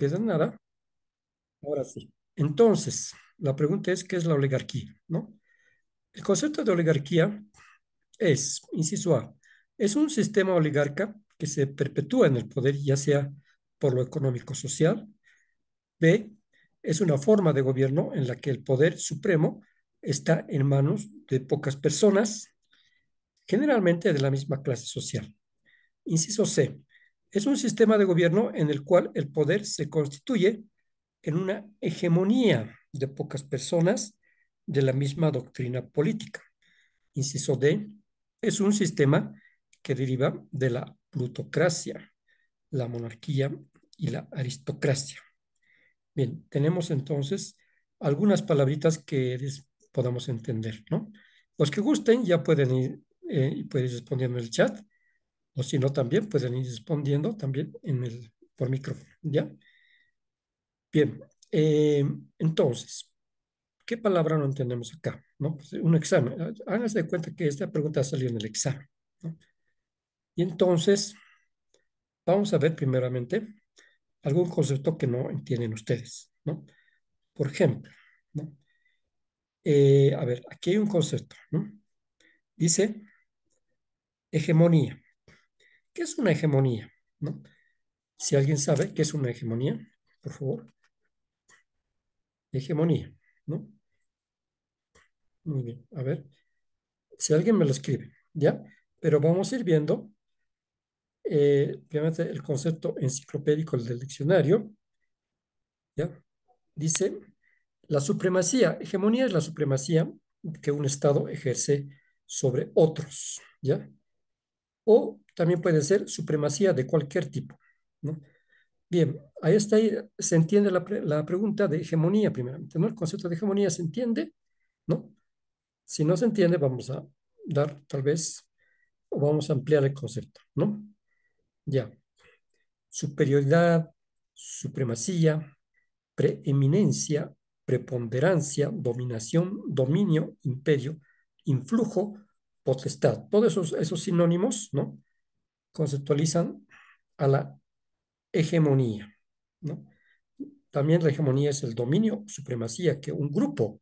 pierde nada. Ahora sí. Entonces, la pregunta es, ¿qué es la oligarquía? ¿No? El concepto de oligarquía es, inciso A, es un sistema oligarca que se perpetúa en el poder, ya sea por lo económico-social. B, es una forma de gobierno en la que el poder supremo está en manos de pocas personas, generalmente de la misma clase social. Inciso C, es un sistema de gobierno en el cual el poder se constituye en una hegemonía de pocas personas de la misma doctrina política. Inciso D, es un sistema que deriva de la plutocracia, la monarquía y la aristocracia. Bien, tenemos entonces algunas palabritas que podamos entender, ¿no? Los que gusten ya pueden ir, y pueden ir respondiendo en el chat, o si no también pueden ir respondiendo también por micrófono, ¿ya? Bien, entonces, ¿qué palabra no entendemos acá? ¿No? Pues un examen. Háganse de cuenta que esta pregunta salió en el examen, ¿no? Y entonces, vamos a ver primeramente algún concepto que no entienden ustedes, ¿no? Por ejemplo, ¿no? A ver, aquí hay un concepto, ¿no? Dice hegemonía. ¿Qué es una hegemonía? ¿No? Si alguien sabe qué es una hegemonía, por favor. Hegemonía, ¿no? Muy bien, a ver, si alguien me lo escribe, ¿ya? Pero vamos a ir viendo, obviamente, el concepto enciclopédico del diccionario, ¿ya? Dice, la supremacía, hegemonía es la supremacía que un Estado ejerce sobre otros, ¿ya? O también puede ser supremacía de cualquier tipo, ¿no? Bien, ahí está, ahí se entiende la pregunta de hegemonía primeramente, ¿no? El concepto de hegemonía se entiende, ¿no? Si no se entiende, vamos a dar tal vez, o vamos a ampliar el concepto, ¿no? Ya, superioridad, supremacía, preeminencia, preponderancia, dominación, dominio, imperio, influjo, potestad. Todos esos sinónimos, ¿no? Conceptualizan a la hegemonía, ¿no? También la hegemonía es el dominio, supremacía que un grupo,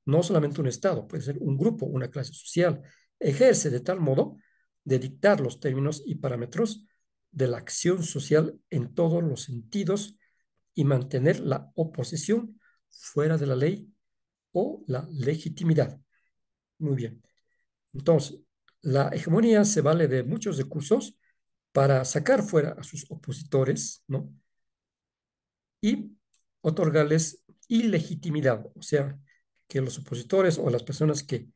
no solamente un Estado, puede ser un grupo, una clase social, ejerce de tal modo de dictar los términos y parámetros de la acción social en todos los sentidos y mantener la oposición fuera de la ley o la legitimidad. Muy bien. Entonces, la hegemonía se vale de muchos recursos para sacar fuera a sus opositores, ¿no? Y otorgarles ilegitimidad, o sea, que los opositores o las personas que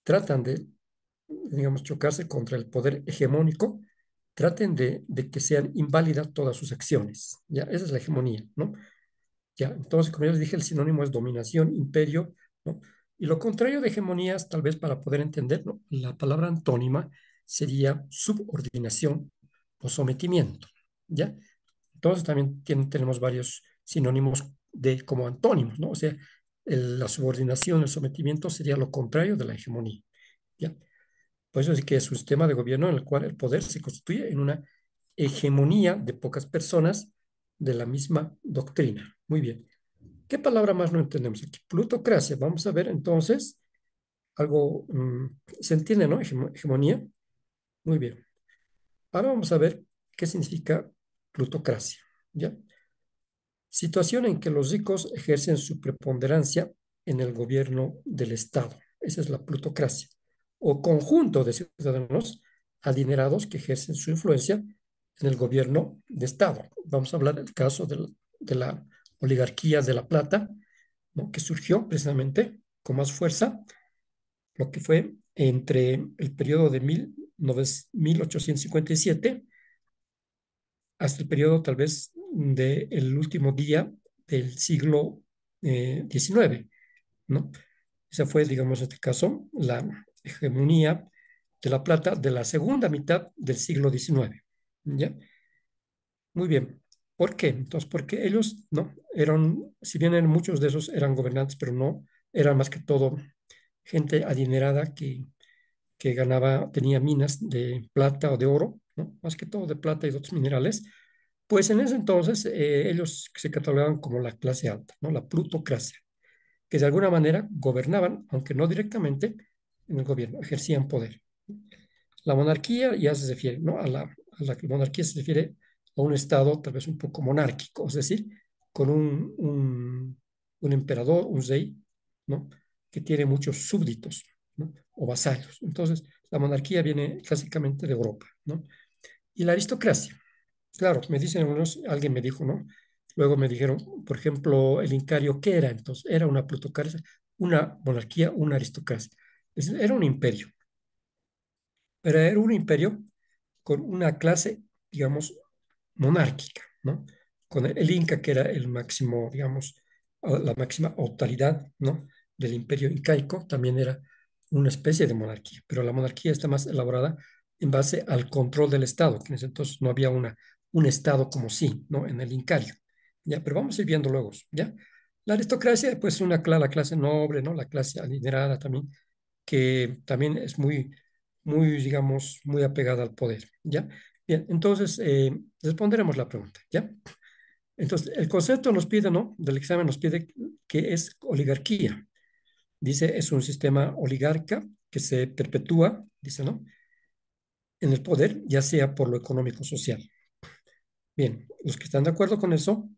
tratan de, digamos, chocarse contra el poder hegemónico, traten de que sean inválidas todas sus acciones. Ya, esa es la hegemonía, ¿no? Ya, entonces, como ya les dije, el sinónimo es dominación, imperio, ¿no? Y lo contrario de hegemonías, tal vez para poder entenderlo, la palabra antónima sería subordinación o sometimiento, ¿ya? Entonces también tenemos varios sinónimos de como antónimos, ¿no? O sea, la subordinación, el sometimiento sería lo contrario de la hegemonía, ¿ya? Por eso es que es un sistema de gobierno en el cual el poder se constituye en una hegemonía de pocas personas de la misma doctrina. Muy bien. ¿Qué palabra más no entendemos aquí? Plutocracia. Vamos a ver entonces algo, se entiende, ¿no? Hegemonía. Muy bien. Ahora vamos a ver qué significa plutocracia, ¿ya? Situación en que los ricos ejercen su preponderancia en el gobierno del Estado. Esa es la plutocracia. O conjunto de ciudadanos adinerados que ejercen su influencia en el gobierno de Estado. Vamos a hablar del caso de la oligarquía de La Plata, ¿no? Que surgió precisamente con más fuerza, lo que fue entre el periodo de 1857 hasta el periodo tal vez del último día del siglo XIX, ¿no? Esa fue, digamos, en este caso, la hegemonía de La Plata de la segunda mitad del siglo XIX, ¿ya? Muy bien. ¿Por qué? Entonces, porque ellos, ¿no? Eran, si bien muchos de esos eran gobernantes, pero no, eran más que todo gente adinerada que ganaba, tenía minas de plata o de oro, ¿no? Más que todo de plata y de otros minerales, Pues en ese entonces ellos se catalogaban como la clase alta, ¿no? La plutocracia, que de alguna manera gobernaban, aunque no directamente, en el gobierno, ejercían poder. La monarquía ya se refiere, ¿no? A la monarquía se refiere a un estado tal vez un poco monárquico, es decir, con un emperador, un rey, ¿no? Que tiene muchos súbditos, ¿no? O vasallos. Entonces, la monarquía viene clásicamente de Europa, ¿no? Y la aristocracia, claro, me dicen algunos, alguien me dijo, ¿no? Luego me dijeron, por ejemplo, el Incario, ¿qué era? Entonces, era una plutocracia, una monarquía, una aristocracia. Era un imperio, pero era un imperio con una clase, digamos, monárquica, ¿no? Con el Inca, que era el máximo, digamos, la máxima autoridad, ¿no? Del imperio incaico, también era una especie de monarquía, pero la monarquía está más elaborada en base al control del Estado, que en ese entonces no había un Estado como sí, ¿no? En el Incario, ¿ya? Pero vamos a ir viendo luego, ¿ya? La aristocracia, pues, la clase noble, ¿no? La clase adinerada también, que también es muy, digamos, muy apegada al poder, ¿ya? Bien, entonces responderemos la pregunta, ¿ya? Entonces, el concepto nos pide, ¿no? Del examen nos pide que es oligarquía. Dice, es un sistema oligarca que se perpetúa, dice, ¿no? En el poder, ya sea por lo económico o social. Bien, los que están de acuerdo con eso,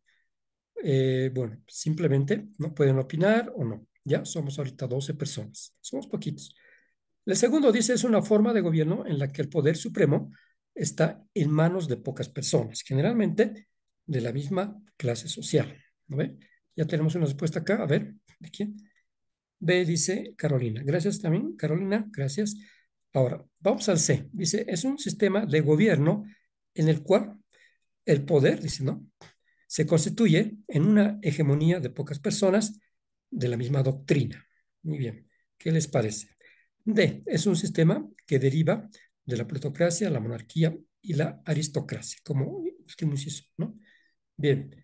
bueno, simplemente no pueden opinar o no. Ya somos ahorita 12 personas, somos poquitos. El segundo dice es una forma de gobierno en la que el poder supremo está en manos de pocas personas, generalmente de la misma clase social. ¿No ve? Ya tenemos una respuesta acá. A ver, ¿de quién? B dice Carolina. Gracias también, Carolina. Gracias. Ahora, vamos al C. Dice, es un sistema de gobierno en el cual el poder, dice, ¿no? Se constituye en una hegemonía de pocas personas de la misma doctrina. Muy bien, ¿qué les parece? D, es un sistema que deriva de la plutocracia, la monarquía y la aristocracia, como último inciso, ¿no? Bien,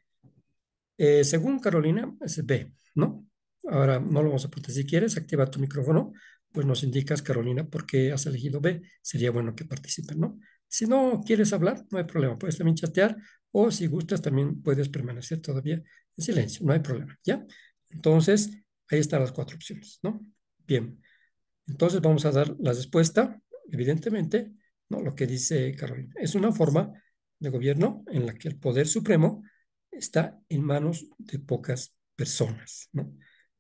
según Carolina, es B, ¿no? Ahora no lo vamos a apuntar. Si quieres, activa tu micrófono, pues nos indicas, Carolina, por qué has elegido B. Sería bueno que participen, ¿no? Si no quieres hablar, no hay problema. Puedes también chatear o si gustas, también puedes permanecer todavía en silencio. No hay problema, ¿ya? Entonces, ahí están las cuatro opciones, ¿no? Bien, entonces vamos a dar la respuesta, evidentemente, ¿no? Lo que dice Carolina. Es una forma de gobierno en la que el poder supremo está en manos de pocas personas, ¿no?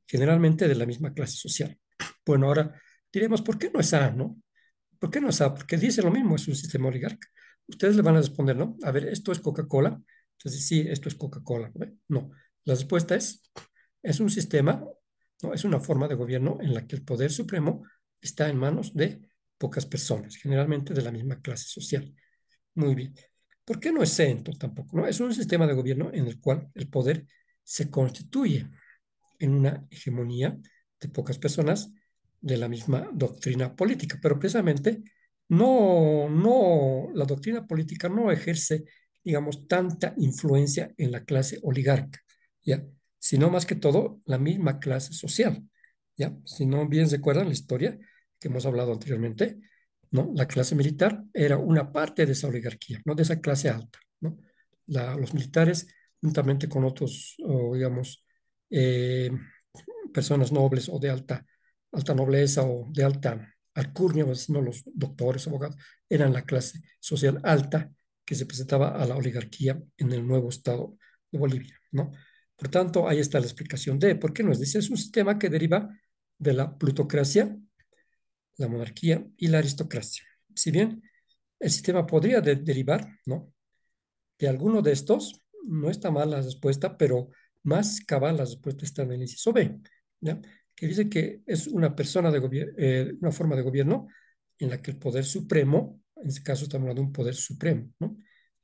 Generalmente de la misma clase social. Bueno, ahora diremos, ¿por qué no es A, no? ¿Por qué no es A? Porque dice lo mismo, es un sistema oligarca. Ustedes le van a responder, ¿no? A ver, ¿esto es Coca-Cola? Entonces, sí, esto es Coca-Cola. ¿No? No, la respuesta es un sistema, ¿no? Es una forma de gobierno en la que el poder supremo está en manos de pocas personas, generalmente de la misma clase social. Muy bien. ¿Por qué no es CENTO tampoco? ¿No? Es un sistema de gobierno en el cual el poder se constituye en una hegemonía de pocas personas de la misma doctrina política, pero precisamente la doctrina política no ejerce, digamos, tanta influencia en la clase oligarca, ¿ya? Sino más que todo la misma clase social, ¿ya? Si no bien recuerdan la historia que hemos hablado anteriormente, ¿no? La clase militar era una parte de esa oligarquía, no de esa clase alta, ¿no? Los militares, juntamente con otros, digamos, eh, personas nobles o de alta nobleza o de alta alcurnia, no los doctores, abogados, eran la clase social alta que se presentaba a la oligarquía en el nuevo estado de Bolivia, ¿no? Por tanto, ahí está la explicación de por qué nos dice, es un sistema que deriva de la plutocracia, la monarquía y la aristocracia. Si bien el sistema podría derivar, ¿no? De alguno de estos, no está mal la respuesta, pero más cabal la respuesta está en el inciso B, ¿ya? Que dice que es una persona de una forma de gobierno en la que el poder supremo, en este caso estamos hablando de un poder supremo, ¿no?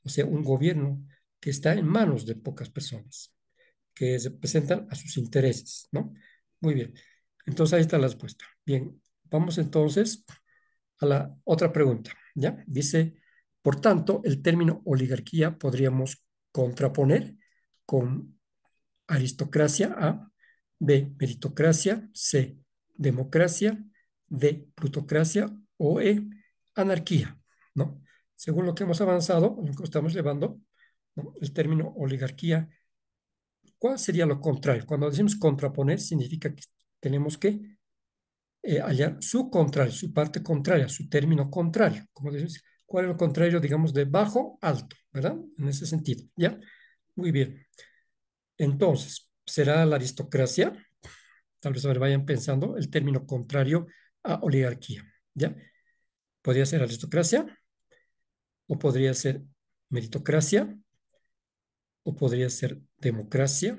O sea, un gobierno que está en manos de pocas personas, que representan a sus intereses, ¿no? Muy bien. Entonces ahí está la respuesta. Bien, vamos entonces a la otra pregunta, ¿ya? Dice, por tanto, el término oligarquía podríamos contraponer con aristocracia A, B, meritocracia, C, democracia, D, plutocracia o E, anarquía, ¿no? Según lo que hemos avanzado, lo que estamos llevando, ¿no? El término oligarquía, ¿cuál sería lo contrario? Cuando decimos contraponer, significa que tenemos que hallar su contrario, su parte contraria, su término contrario. Como decimos, ¿cuál es lo contrario, digamos, de bajo, alto, ¿verdad? En ese sentido, ¿ya? Muy bien. Entonces, ¿será la aristocracia? Tal vez ahora vayan pensando el término contrario a oligarquía, ¿ya? Podría ser aristocracia, o podría ser meritocracia, o podría ser democracia,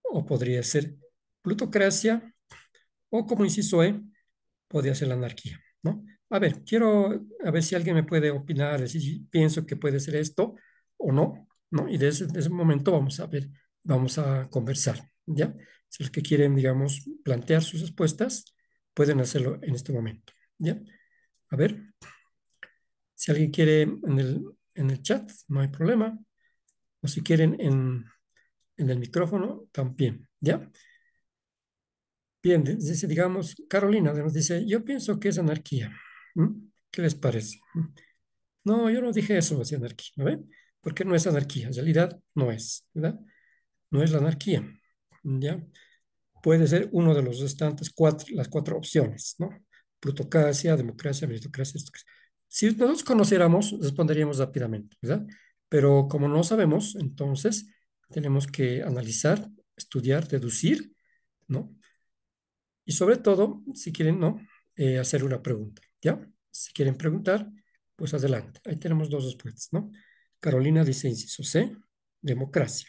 o podría ser plutocracia, o como inciso E, podría ser la anarquía, ¿no? A ver, quiero a ver si alguien me puede opinar, decir si pienso que puede ser esto o no, ¿no? Y de ese momento vamos a ver, vamos a conversar, ¿ya? Si los que quieren, digamos, plantear sus respuestas, pueden hacerlo en este momento, ¿ya? A ver, si alguien quiere en el chat, no hay problema, o si quieren en el micrófono, también, ¿ya? Bien, dice, digamos, Carolina nos dice, yo pienso que es anarquía. ¿Mm? ¿Qué les parece? No, yo no dije eso, es anarquía, ¿no ven? Porque no es anarquía, en realidad no es, ¿verdad? No es la anarquía, ¿ya? Puede ser uno de los restantes las cuatro opciones, ¿no? Plutocracia, democracia, meritocracia, aristocracia. Si nosotros conociéramos, responderíamos rápidamente, ¿verdad? Pero como no sabemos, entonces tenemos que analizar, estudiar, deducir, ¿no? Y sobre todo, si quieren, ¿no? Hacer una pregunta, ¿ya? Si quieren preguntar, pues adelante. Ahí tenemos dos respuestas, ¿no? Carolina dice inciso C, democracia.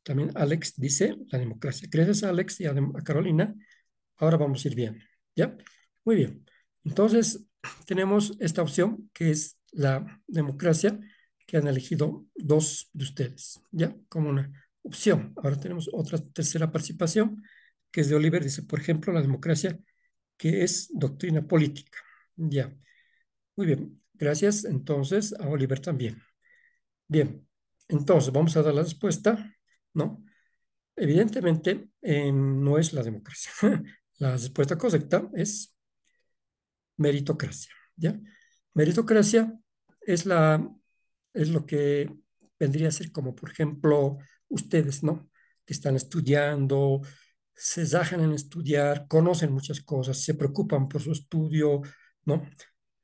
También Alex dice la democracia. Gracias a Alex y a Carolina, ahora vamos a ir bien, ¿ya? Muy bien. Entonces, tenemos esta opción que es la democracia que han elegido dos de ustedes, ¿ya? Como una opción. Ahora tenemos otra tercera participación que es de Oliver. Dice, por ejemplo, la democracia que es doctrina política. Ya, muy bien. Gracias entonces a Oliver también. Bien, entonces vamos a dar la respuesta, ¿no? Evidentemente no es la democracia. La respuesta correcta es meritocracia, ¿ya? Meritocracia es es lo que vendría a ser como, por ejemplo, ustedes, ¿no? Que están estudiando, se dejan en estudiar, conocen muchas cosas, se preocupan por su estudio, ¿no?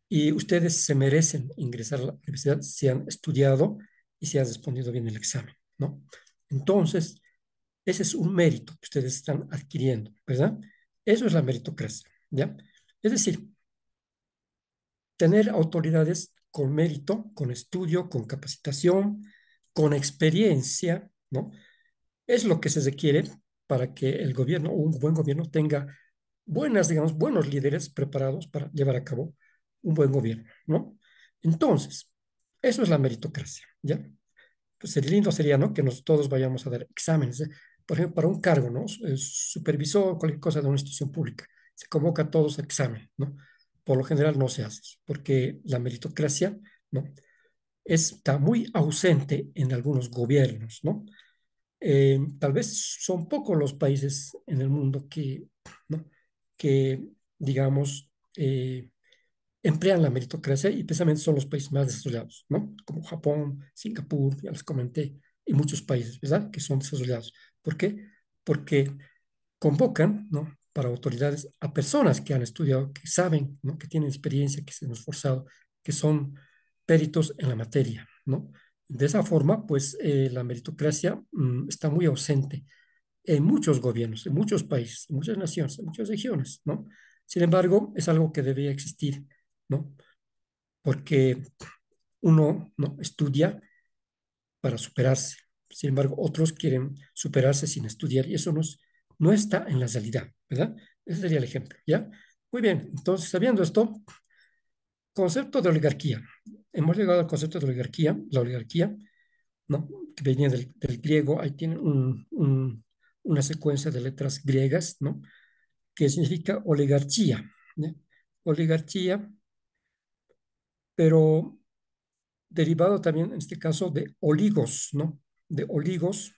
Y ustedes se merecen ingresar a la universidad si han estudiado y si han respondido bien el examen, ¿no? Entonces, ese es un mérito que ustedes están adquiriendo, ¿verdad? Eso es la meritocracia, ¿ya? Es decir, tener autoridades con mérito, con estudio, con capacitación, con experiencia, ¿no? Es lo que se requiere para que el gobierno, un buen gobierno, tenga digamos, buenos líderes preparados para llevar a cabo un buen gobierno, ¿no? Entonces, eso es la meritocracia, ¿ya? Pues sería lindo sería, ¿no? Que todos vayamos a dar exámenes, ¿eh? Por ejemplo, para un cargo, ¿no? Supervisor, cualquier cosa de una institución pública, se convoca a todos a examen, ¿no? Por lo general no se hace, porque la meritocracia, ¿no? Está muy ausente en algunos gobiernos, ¿no? Tal vez son pocos los países en el mundo ¿no? que digamos, emplean la meritocracia y precisamente son los países más desarrollados, ¿no? Como Japón, Singapur, ya les comenté, y muchos países, ¿verdad? Que son desarrollados. ¿Por qué? Porque convocan, ¿no? Para autoridades a personas que han estudiado, que saben, ¿no? Que tienen experiencia, que se han esforzado, que son peritos en la materia, ¿no? De esa forma, pues la meritocracia está muy ausente en muchos gobiernos, en muchos países, en muchas naciones, en muchas regiones, ¿no? Sin embargo, es algo que debería existir, ¿no? Porque uno no estudia para superarse. Sin embargo, otros quieren superarse sin estudiar y eso no está en la realidad, ¿verdad? Ese sería el ejemplo, ¿ya? Muy bien, entonces, sabiendo esto, concepto de oligarquía. Hemos llegado al concepto de oligarquía, la oligarquía, ¿no? Que venía del griego, ahí tiene una secuencia de letras griegas, ¿no? Que significa oligarquía, ¿ya? Oligarquía, pero derivado también en este caso de oligos, ¿no? De oligos,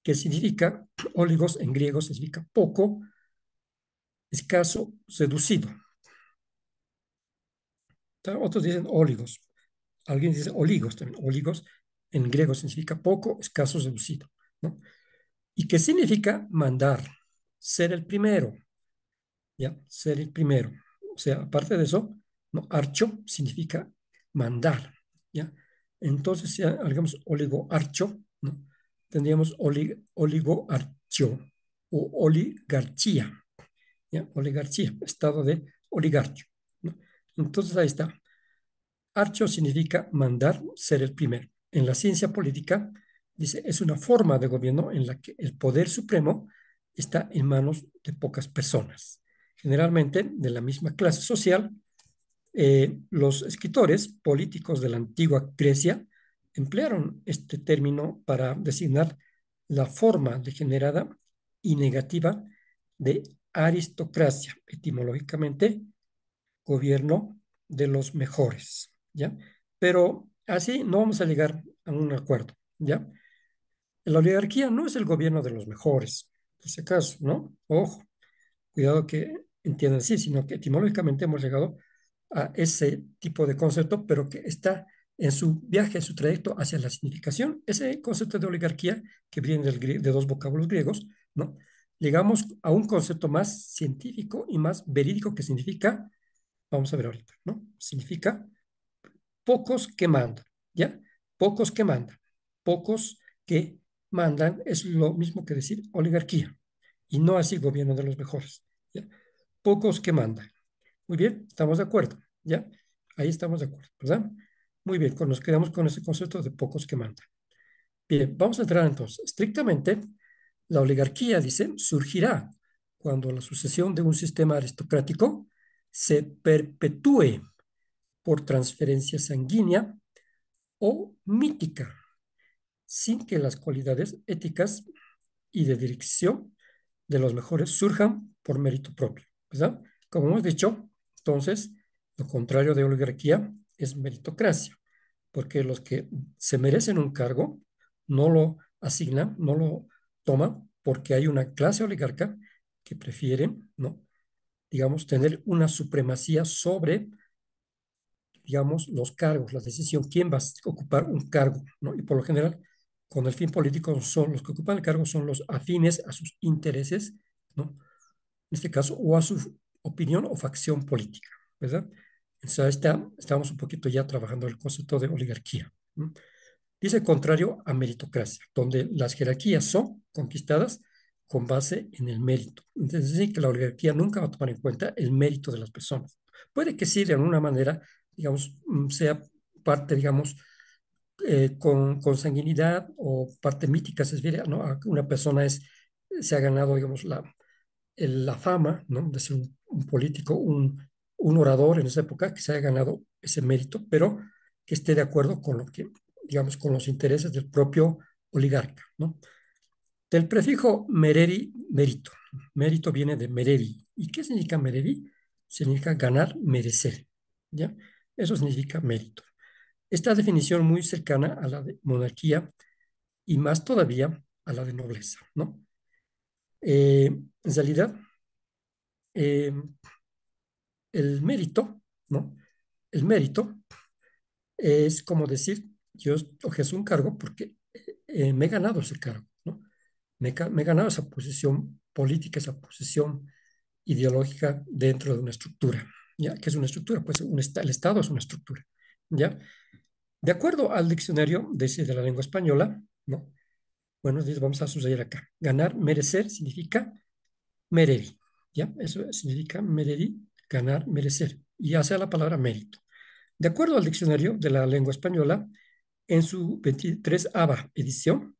que significa, oligos en griego significa poco, escaso, reducido. Otros dicen oligos, alguien dice oligos también, oligos en griego significa poco, escaso, reducido, ¿no? ¿Y qué significa mandar? Ser el primero, ¿ya? Ser el primero. O sea, aparte de eso, ¿no? Archo significa mandar, ¿ya? Entonces, si digamos oligoarcho, ¿no? Tendríamos oligoarcho o oligarquía, ¿ya? Oligarquía, estado de oligarquía, ¿no? Entonces, ahí está. Archo significa mandar, ser el primero. En la ciencia política, dice, es una forma de gobierno en la que el poder supremo está en manos de pocas personas, generalmente de la misma clase social. Los escritores políticos de la antigua Grecia emplearon este término para designar la forma degenerada y negativa de aristocracia, etimológicamente gobierno de los mejores, ¿ya? Pero así no vamos a llegar a un acuerdo, ¿ya? La oligarquía no es el gobierno de los mejores, por si acaso, ¿no? Ojo, cuidado que entiendan así, sino que etimológicamente hemos llegado a ese tipo de concepto, pero que está en su viaje, en su trayecto hacia la significación. Ese concepto de oligarquía, que viene de dos vocablos griegos, ¿no? Llegamos a un concepto más científico y más verídico que significa, vamos a ver ahorita, ¿no? Significa pocos que mandan, ¿ya? Pocos que mandan. Pocos que mandan es lo mismo que decir oligarquía y no así gobierno de los mejores, ¿ya? Pocos que mandan. Muy bien, estamos de acuerdo, ¿ya? Ahí estamos de acuerdo, ¿verdad? Muy bien, nos quedamos con ese concepto de pocos que mandan. Bien, vamos a entrar entonces. Estrictamente, la oligarquía, dice, surgirá cuando la sucesión de un sistema aristocrático se perpetúe por transferencia sanguínea o mítica, sin que las cualidades éticas y de dirección de los mejores surjan por mérito propio, ¿verdad? Como hemos dicho, entonces, lo contrario de oligarquía es meritocracia, porque los que se merecen un cargo no lo asignan, no lo toman, porque hay una clase oligarca que prefiere, ¿no? Digamos, tener una supremacía sobre, digamos, los cargos, la decisión, quién va a ocupar un cargo, ¿no? Y por lo general, con el fin político, son los que ocupan el cargo son los afines a sus intereses, ¿no? En este caso, o a su opinión o facción política, ¿verdad? Entonces, ahí estamos un poquito ya trabajando el concepto de oligarquía, ¿no? Dice contrario a meritocracia, donde las jerarquías son conquistadas con base en el mérito. Entonces, sí que la oligarquía nunca va a tomar en cuenta el mérito de las personas. Puede que sí, de alguna manera, digamos, sea parte, digamos, con sanguinidad o parte mítica, se refiere, ¿no? A que una persona se ha ganado, digamos, la fama, ¿no? De ser un político, un orador en esa época, que se haya ganado ese mérito, pero que esté de acuerdo con lo que, digamos, con los intereses del propio oligarca, ¿no? Del prefijo mereri, mérito. Mérito viene de mereri. ¿Y qué significa mereri? Significa ganar, merecer, ¿ya? Eso significa mérito. Esta definición muy cercana a la de monarquía y más todavía a la de nobleza, ¿no? En realidad, eh, el mérito, ¿no? El mérito es como decir, yo ejerzo un cargo porque me he ganado ese cargo, ¿no? Me he ganado esa posición política, esa posición ideológica dentro de una estructura, ¿ya? ¿Qué es una estructura? Pues el Estado es una estructura, ¿ya? De acuerdo al diccionario de la lengua española, ¿no? Bueno, vamos a subrayar acá. Ganar, merecer significa mereri, ¿ya? Eso significa mereri, ganar, merecer. Y hace la palabra mérito. De acuerdo al diccionario de la lengua española, en su 23ª edición,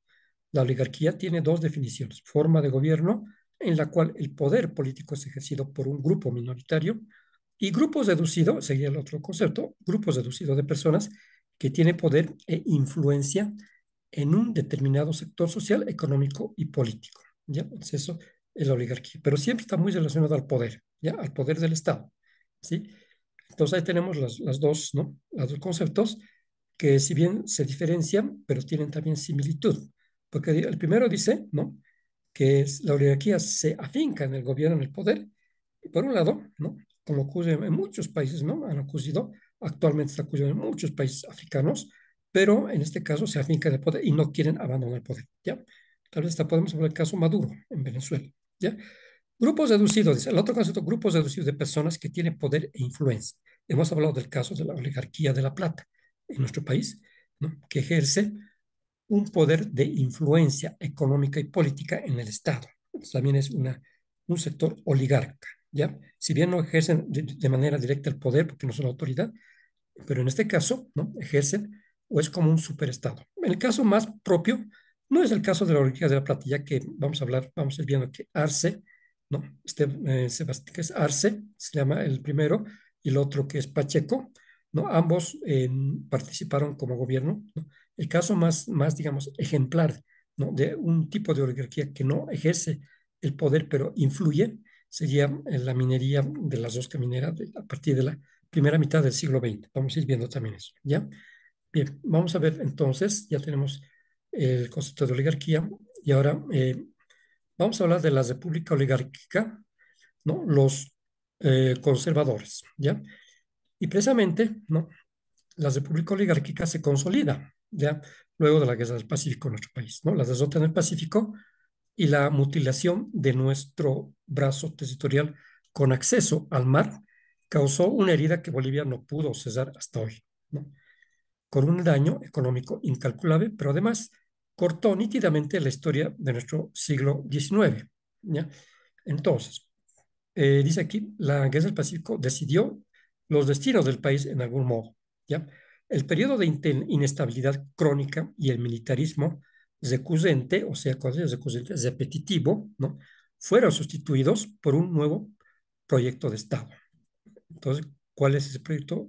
la oligarquía tiene dos definiciones: forma de gobierno en la cual el poder político es ejercido por un grupo minoritario y grupos deducido, sería el otro concepto, grupos deducidos de personas que tienen poder e influencia en un determinado sector social, económico y político. ¿Ya? Entonces eso es la oligarquía, pero siempre está muy relacionado al poder, ¿ya? Al poder del Estado, ¿sí? Entonces ahí tenemos las dos, ¿no? Los dos conceptos que si bien se diferencian, pero tienen también similitud. Porque el primero dice, ¿no? Que la oligarquía se afinca en el gobierno, en el poder, y por un lado, ¿no? Como ocurre en muchos países, ¿no? Han ocurrido, actualmente está ocurriendo en muchos países africanos, pero en este caso se afincan en el poder y no quieren abandonar el poder, ¿ya? Tal vez hasta podemos hablar del caso Maduro en Venezuela, ¿ya? Grupos deducidos, dice el otro concepto, grupos deducidos de personas que tienen poder e influencia. Hemos hablado del caso de la oligarquía de la plata en nuestro país, ¿no? Que ejerce un poder de influencia económica y política en el Estado. Entonces, también es un sector oligarca, ¿ya? Si bien no ejercen de manera directa el poder porque no son autoridad, pero en este caso, ¿no? Ejercen o es como un superestado. En el caso más propio, no es el caso de la oligarquía de la plata, ya que vamos a hablar, vamos a ir viendo que Arce, ¿no? Sebastián, que es Arce, se llama el primero, y el otro que es Pacheco, ¿no? Ambos participaron como gobierno, ¿no? El caso más, digamos, ejemplar, ¿no? De un tipo de oligarquía que no ejerce el poder, pero influye, sería la minería de las dos camineras a partir de la primera mitad del siglo XX. Vamos a ir viendo también eso, ¿ya? Bien, vamos a ver entonces, ya tenemos el concepto de oligarquía y ahora vamos a hablar de la república oligárquica, ¿no? Los conservadores, ¿ya? Y precisamente, ¿no? La república oligárquica se consolida, ¿ya? Luego de la guerra del Pacífico en nuestro país, ¿no? La derrota en el Pacífico y la mutilación de nuestro brazo territorial con acceso al mar causó una herida que Bolivia no pudo cesar hasta hoy, ¿no? Con un daño económico incalculable, pero además cortó nítidamente la historia de nuestro siglo XIX, ¿ya? Entonces, dice aquí, la Guerra del Pacífico decidió los destinos del país en algún modo, ¿ya? El periodo de inestabilidad crónica y el militarismo recurrente, o sea, cuando es recurrente, repetitivo, ¿no? Fueron sustituidos por un nuevo proyecto de Estado. Entonces, ¿cuál es ese proyecto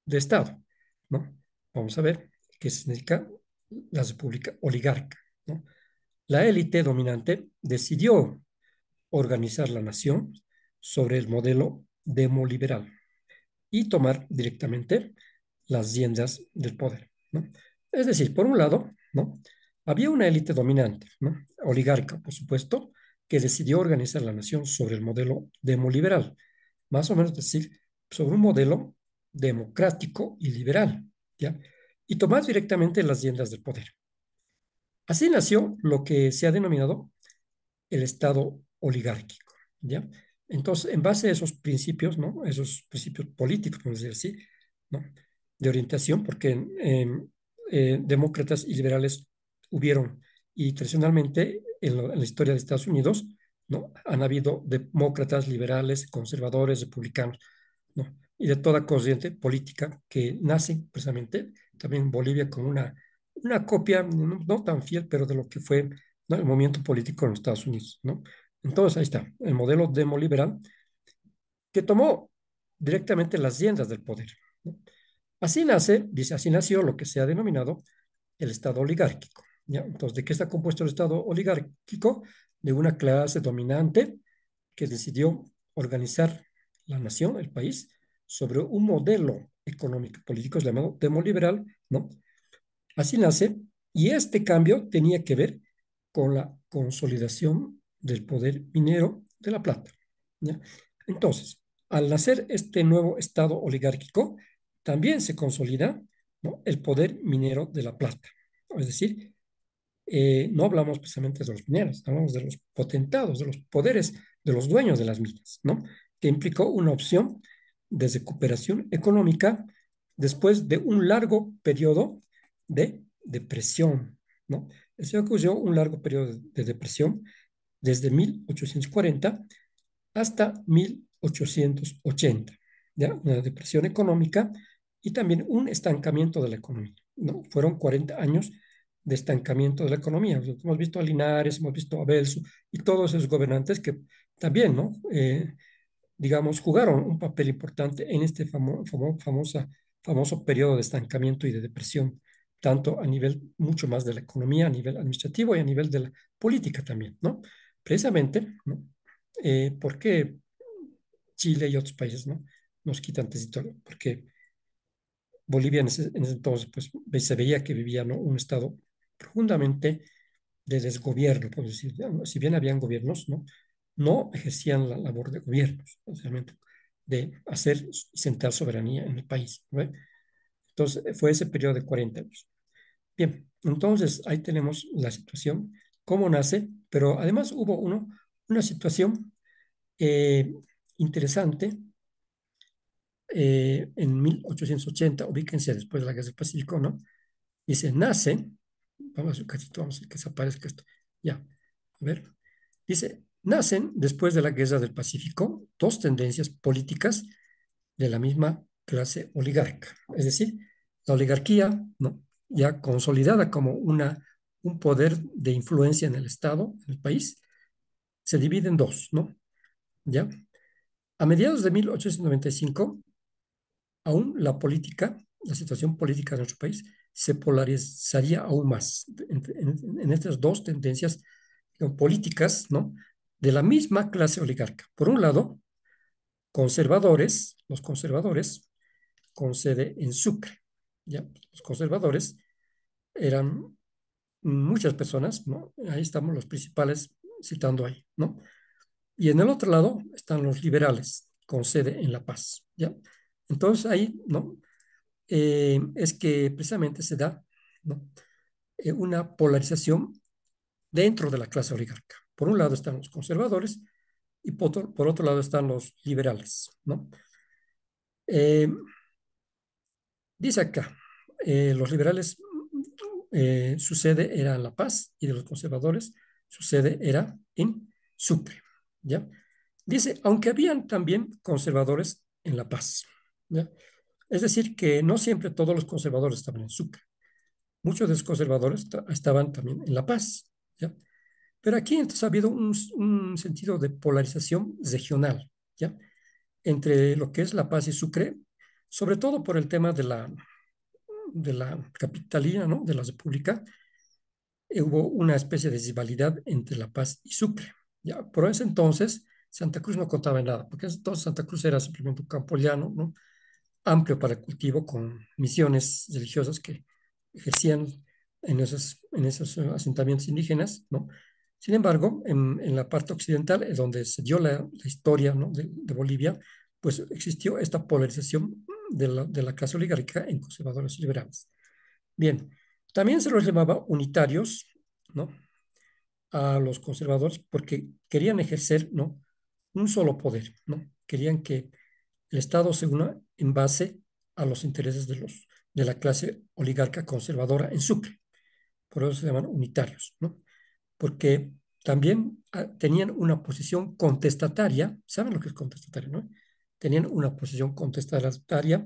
de Estado? ¿No? Vamos a ver qué significa la república oligárquica, ¿no? La élite dominante decidió organizar la nación sobre el modelo demoliberal y tomar directamente las riendas del poder, ¿no? Es decir, por un lado, ¿no? Había una élite dominante, ¿no? Oligarca, por supuesto, que decidió organizar la nación sobre el modelo demoliberal, más o menos decir, sobre un modelo democrático y liberal, ¿ya? Y tomar directamente las riendas del poder. Así nació lo que se ha denominado el Estado oligárquico, ¿ya? Entonces, en base a esos principios, ¿no? Esos principios políticos, podemos decir así, ¿no? De orientación, porque demócratas y liberales hubieron, y tradicionalmente en la historia de Estados Unidos, ¿no? Han habido demócratas, liberales, conservadores, republicanos, ¿no? Y de toda corriente política que nace precisamente también en Bolivia como una copia, no tan fiel, pero de lo que fue, ¿no? El movimiento político en los Estados Unidos, ¿no? Entonces ahí está, el modelo demoliberal que tomó directamente las riendas del poder, ¿no? Así nace, dice, así nació lo que se ha denominado el Estado oligárquico, ¿ya? Entonces, ¿de qué está compuesto el Estado oligárquico? De una clase dominante que decidió organizar la nación, el país, sobre un modelo económico y político llamado demoliberal, ¿no? Así nace, y este cambio tenía que ver con la consolidación del poder minero de la plata, ¿ya? Entonces, al nacer este nuevo Estado oligárquico, también se consolida, ¿no? El poder minero de la plata. Es decir, no hablamos precisamente de los mineros, hablamos de los potentados, de los poderes, de los dueños de las minas, ¿no? Que implicó una opción de recuperación económica después de un largo periodo de depresión, ¿no? Se ocurrió un largo periodo de depresión desde 1840 hasta 1880, ¿ya? Una depresión económica y también un estancamiento de la economía, ¿no? Fueron 40 años de estancamiento de la economía. Hemos visto a Linares, hemos visto a Belso y todos esos gobernantes que también, ¿no? Digamos, jugaron un papel importante en este famoso periodo de estancamiento y de depresión, tanto a nivel mucho más de la economía, a nivel administrativo y a nivel de la política también, ¿no? Precisamente, ¿no? ¿Por qué Chile y otros países, ¿no? Nos quitan territorio? Porque Bolivia en ese entonces, pues, se veía que vivía, ¿no? Un estado profundamente de desgobierno, por decir, ¿no? Si bien habían gobiernos, ¿no? No ejercían la labor de gobiernos, realmente, de hacer y sentar soberanía en el país, ¿no? Entonces, fue ese periodo de 40 años. Bien, entonces ahí tenemos la situación, cómo nace, pero además hubo una situación eh, interesante en 1880, ubíquense después de la Guerra del Pacífico, ¿no? Dice, nace, vamos a hacer que desaparezca esto, ya, a ver, dice, nacen después de la Guerra del Pacífico dos tendencias políticas de la misma clase oligárquica, es decir, la oligarquía, ¿no? Ya consolidada como un poder de influencia en el Estado, en el país, se divide en dos, ¿no? ¿Ya? A mediados de 1895 aún la política, la situación política de nuestro país, se polarizaría aún más en estas dos tendencias políticas, ¿no? De la misma clase oligárquica. Por un lado, conservadores, los conservadores, con sede en Sucre, ¿ya? Los conservadores eran muchas personas, ¿no? Ahí estamos los principales citando ahí, ¿no? Y en el otro lado están los liberales, con sede en La Paz, ¿ya? Entonces ahí, ¿no? Es que precisamente se da, ¿no? Una polarización dentro de la clase oligárquica. Por un lado están los conservadores y por otro lado están los liberales, ¿no? Eh, Dice acá, los liberales su sede era en La Paz y de los conservadores su sede era en Sucre, ¿ya? Dice, aunque habían también conservadores en La Paz, ¿ya? Es decir, que no siempre todos los conservadores estaban en Sucre. Muchos de los conservadores estaban también en La Paz, ¿ya? Pero aquí entonces ha habido un sentido de polarización regional, ¿ya? Entre lo que es La Paz y Sucre, sobre todo por el tema de la capitalina, ¿no? De la República, hubo una especie de rivalidad entre La Paz y Sucre. Ya, por ese entonces, Santa Cruz no contaba en nada, porque entonces Santa Cruz era simplemente un campo llano, ¿no? Amplio para el cultivo, con misiones religiosas que ejercían en esos asentamientos indígenas, ¿no? Sin embargo, en la parte occidental, es donde se dio la historia, ¿no? de Bolivia, pues existió esta polarización de la clase oligárquica en conservadores y liberales. Bien, también se los llamaba unitarios, ¿no? A los conservadores porque querían ejercer, ¿no? Un solo poder, ¿no? Querían que el Estado se una en base a los intereses de la clase oligarca conservadora en Sucre. Por eso se llaman unitarios, ¿no? Porque también tenían una posición contestataria, ¿saben lo que es contestataria, no? Tenían una posición contestataria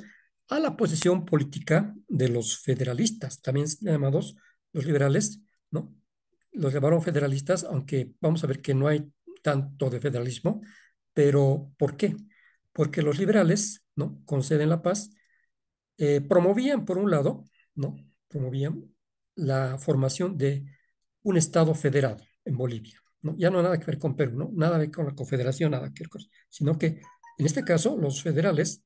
a la posición política de los federalistas, también llamados los liberales, ¿no? Los llamaron federalistas, aunque vamos a ver que no hay tanto de federalismo, pero ¿por qué? Porque los liberales, ¿no? Con sede en La Paz, promovían, por un lado, ¿no? Promovían la formación de un Estado federado en Bolivia, ¿no? Ya no nada que ver con Perú, ¿no? Nada que ver con la Confederación, nada que ver con, sino que en este caso los federales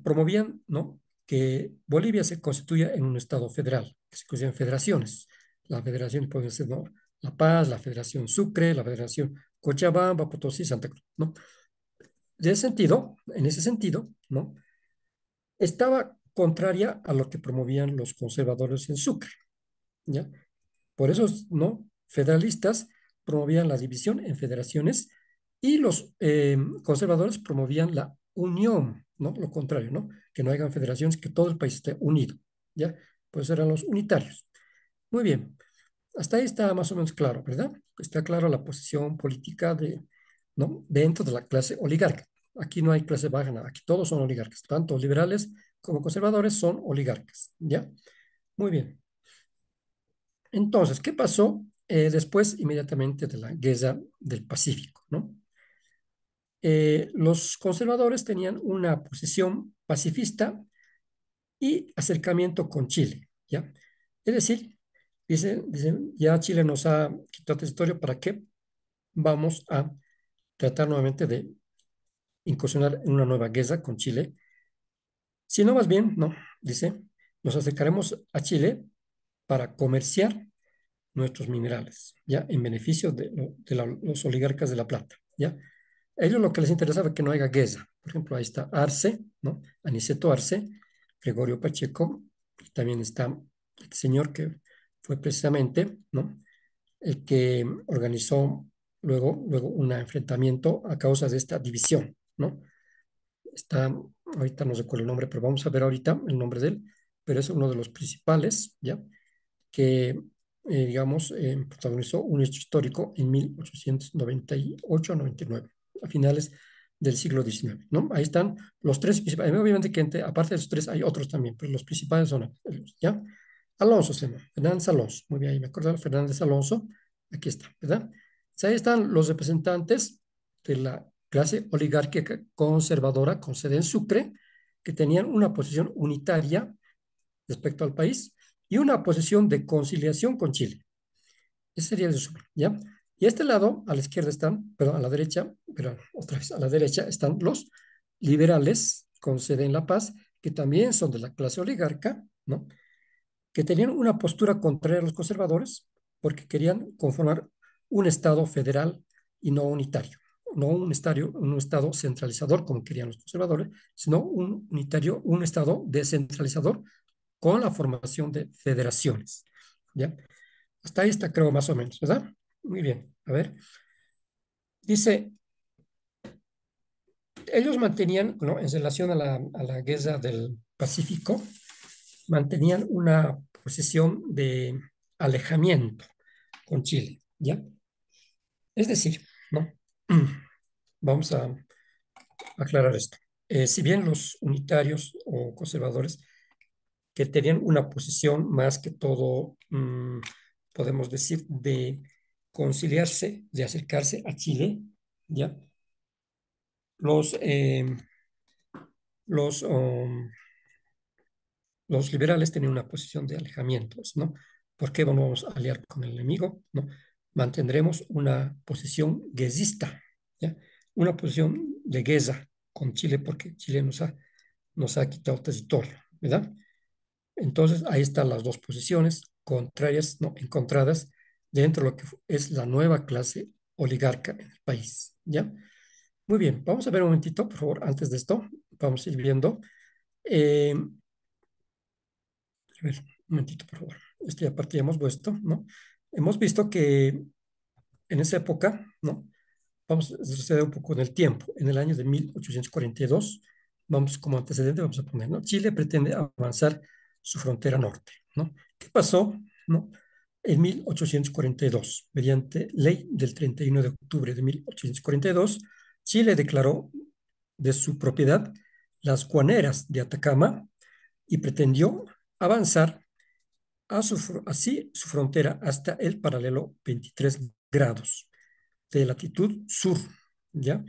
promovían, ¿no? Que Bolivia se constituya en un Estado federal, que se constituyan federaciones. La federación puede ser, ¿no? La Paz, la Federación Sucre, la Federación Cochabamba, Potosí, Santa Cruz, ¿no? En ese sentido, ¿no? Estaba contraria a lo que promovían los conservadores en Sucre, ¿ya? Por eso, ¿no? Federalistas promovían la división en federaciones y los conservadores promovían la unión, ¿no? Lo contrario, ¿no? Que no hayan federaciones, que todo el país esté unido, ¿ya? Pues eran los unitarios. Muy bien, hasta ahí está más o menos claro, ¿verdad? Está claro la posición política ¿no? Dentro de la clase oligarca. Aquí no hay clase baja, nada. Aquí todos son oligarcas, tanto liberales como conservadores son oligarcas, ¿ya? Muy bien. Entonces, ¿qué pasó después, inmediatamente de la Guerra del Pacífico, ¿no? Los conservadores tenían una posición pacifista y acercamiento con Chile, ¿ya? Es decir, dicen, ya Chile nos ha quitado territorio, ¿para qué vamos a tratar nuevamente de incursionar en una nueva guerra con Chile? Sino más bien, no, dice, nos acercaremos a Chile para comerciar nuestros minerales, ¿ya? En beneficio los oligarcas de La Plata, ¿ya? A ellos lo que les interesaba es que no haya guerra. Por ejemplo, ahí está Arce, ¿no? Aniceto Arce, Gregorio Pacheco, y también está este señor que fue precisamente, ¿no?, el que organizó luego un enfrentamiento a causa de esta división, ¿no? Está, ahorita no recuerdo el nombre, pero vamos a ver ahorita el nombre de él, pero es uno de los principales, ¿ya? Que, digamos, protagonizó un hecho histórico en 1898-99, a finales del siglo XIX, ¿no? Ahí están los tres principales. Obviamente que aparte de los tres hay otros también, pero los principales son ellos, ¿ya? Alonso se llama, Fernández Alonso. Muy bien, ahí me acuerdo de Fernández Alonso. Aquí está, ¿verdad? Entonces, ahí están los representantes de la clase oligárquica conservadora con sede en Sucre, que tenían una posición unitaria respecto al país y una posición de conciliación con Chile. Ese sería el resumen, ¿ya? Y a este lado, a la izquierda están, perdón, a la derecha, pero otra vez, a la derecha están los liberales con sede en La Paz, que también son de la clase oligarca, ¿no?, que tenían una postura contraria a los conservadores porque querían conformar un Estado federal y no unitario, no un estado centralizador como querían los conservadores, sino un unitario, un Estado descentralizador con la formación de federaciones. ¿Ya? Hasta ahí está, creo, más o menos, ¿verdad? Muy bien, a ver. Dice, ellos mantenían, ¿no?, en relación a la guerra del Pacífico, mantenían una posición de alejamiento con Chile, ¿ya? Es decir, ¿no? Vamos a aclarar esto. Si bien los unitarios o conservadores que tenían una posición más que todo, podemos decir, de conciliarse, de acercarse a Chile, ¿ya? Los, los, um, los liberales tenían una posición de alejamiento, ¿no? ¿Por qué vamos a aliar con el enemigo? ¿No? Mantendremos una posición guerrista, ¿ya? Una posición de guerra con Chile porque Chile nos ha quitado territorio, ¿verdad? Entonces, ahí están las dos posiciones contrarias, no, encontradas dentro de lo que es la nueva clase oligarca en el país, ¿ya? Muy bien, vamos a ver un momentito, por favor, antes de esto, vamos a ir viendo. eh, a ver, un momentito, por favor. Esto ya parte ya hemos visto, ¿no? Hemos visto que en esa época, ¿no? Vamos a retroceder un poco en el tiempo. En el año de 1842, vamos como antecedente, vamos a poner, ¿no? Chile pretende avanzar su frontera norte, ¿no? ¿Qué pasó, no? En 1842, mediante ley del 31 de octubre de 1842, Chile declaró de su propiedad las guaneras de Atacama y pretendió avanzar así su frontera hasta el paralelo 23 grados de latitud sur, ¿ya?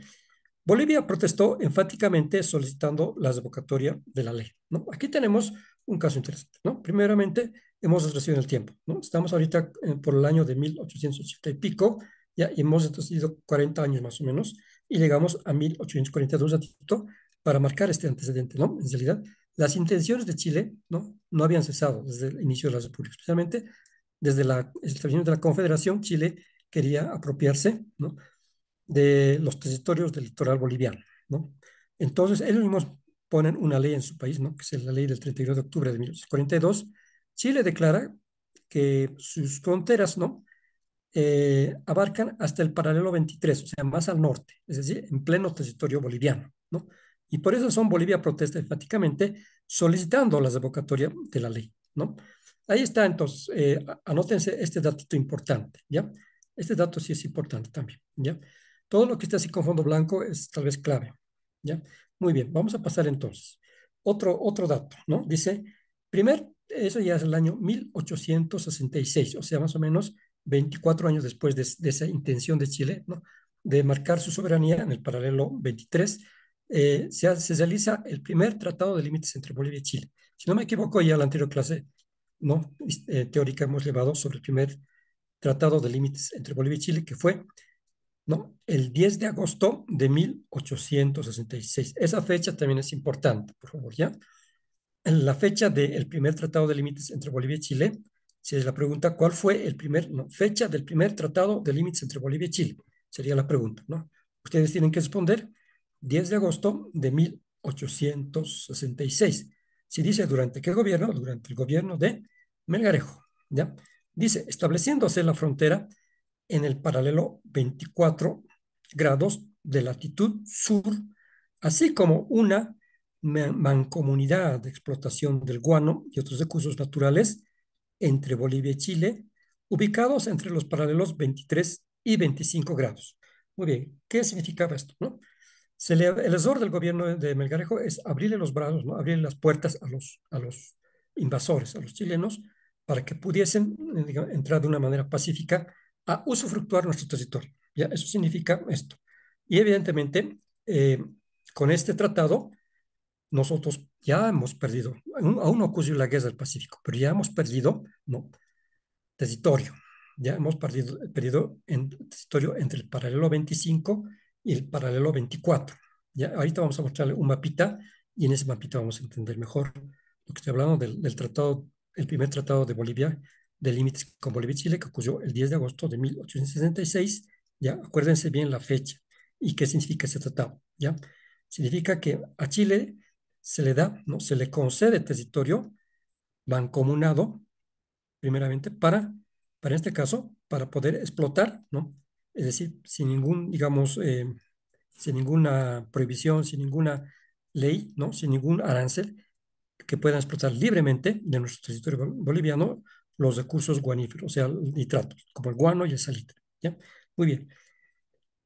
Bolivia protestó enfáticamente solicitando la revocatoria de la ley, ¿no? Aquí tenemos un caso interesante, ¿no? Primeramente, hemos retrocedido en el tiempo, ¿no? Estamos ahorita por el año de 1880 y pico, ya, y hemos retrocedido 40 años más o menos, y llegamos a 1842 ratito para marcar este antecedente, ¿no? En realidad, las intenciones de Chile, ¿no?, no habían cesado desde el inicio de la República, especialmente desde el establecimiento de la Confederación. Chile quería apropiarse, ¿no?, de los territorios del litoral boliviano, ¿no? Entonces, ellos mismos ponen una ley en su país, ¿no?, que es la ley del 31 de octubre de 1842. Chile declara que sus fronteras, ¿no?, abarcan hasta el paralelo 23, o sea, más al norte, es decir, en pleno territorio boliviano, ¿no? Y por eso Bolivia protesta enfáticamente solicitando la revocatoria de la ley, ¿no? Ahí está, entonces, anótense este datito importante, ¿ya? Este dato sí es importante también, ¿ya? Todo lo que está así con fondo blanco es tal vez clave, ¿ya? Muy bien, vamos a pasar entonces. Otro dato, ¿no? Dice, eso ya es el año 1866, o sea, más o menos 24 años después de esa intención de Chile, ¿no?, de marcar su soberanía en el paralelo 23, se realiza el primer tratado de límites entre Bolivia y Chile. Si no me equivoco, ya en la anterior clase, ¿no?, teórica hemos llevado sobre el primer tratado de límites entre Bolivia y Chile, que fue, ¿no?, el 10 de agosto de 1866. Esa fecha también es importante, por favor, ¿ya? En la fecha del primer tratado de límites entre Bolivia y Chile, si es la pregunta, ¿cuál fue no, fecha del primer tratado de límites entre Bolivia y Chile? Sería la pregunta, ¿no? Ustedes tienen que responder 10 de agosto de 1866. Si dice durante qué gobierno, durante el gobierno de Melgarejo, ¿ya? Dice, estableciéndose la frontera en el paralelo 24 grados de latitud sur, así como una mancomunidad de explotación del guano y otros recursos naturales entre Bolivia y Chile, ubicados entre los paralelos 23 y 25 grados. Muy bien, ¿qué significaba esto, no? El error del gobierno de Melgarejo es abrirle los brazos, ¿no? Abrirle las puertas a los invasores, a los chilenos, para que pudiesen digamos, entrar de una manera pacífica a usufructuar nuestro territorio. ¿Ya? Eso significa esto. Y evidentemente, con este tratado, nosotros ya hemos perdido, aún no ocurrió la guerra del Pacífico, pero ya hemos perdido, ¿no? Territorio. Ya hemos perdido en territorio entre el paralelo 25 y el paralelo 24. Ya, ahorita vamos a mostrarle un mapita y en ese mapita vamos a entender mejor lo que estoy hablando del tratado, el primer tratado de Bolivia, de límites con Bolivia y Chile, que ocurrió el 10 de agosto de 1866. Ya, acuérdense bien la fecha y qué significa ese tratado. Ya, significa que a Chile se le da, ¿no? Se le concede territorio mancomunado primeramente para este caso, para poder explotar, ¿no? Es decir, sin ningún, digamos, sin ninguna prohibición, sin ninguna ley, ¿no? Sin ningún arancel, que puedan explotar libremente de nuestro territorio boliviano los recursos guaníferos, o sea, nitratos, como el guano y el salitre, ¿ya? Muy bien.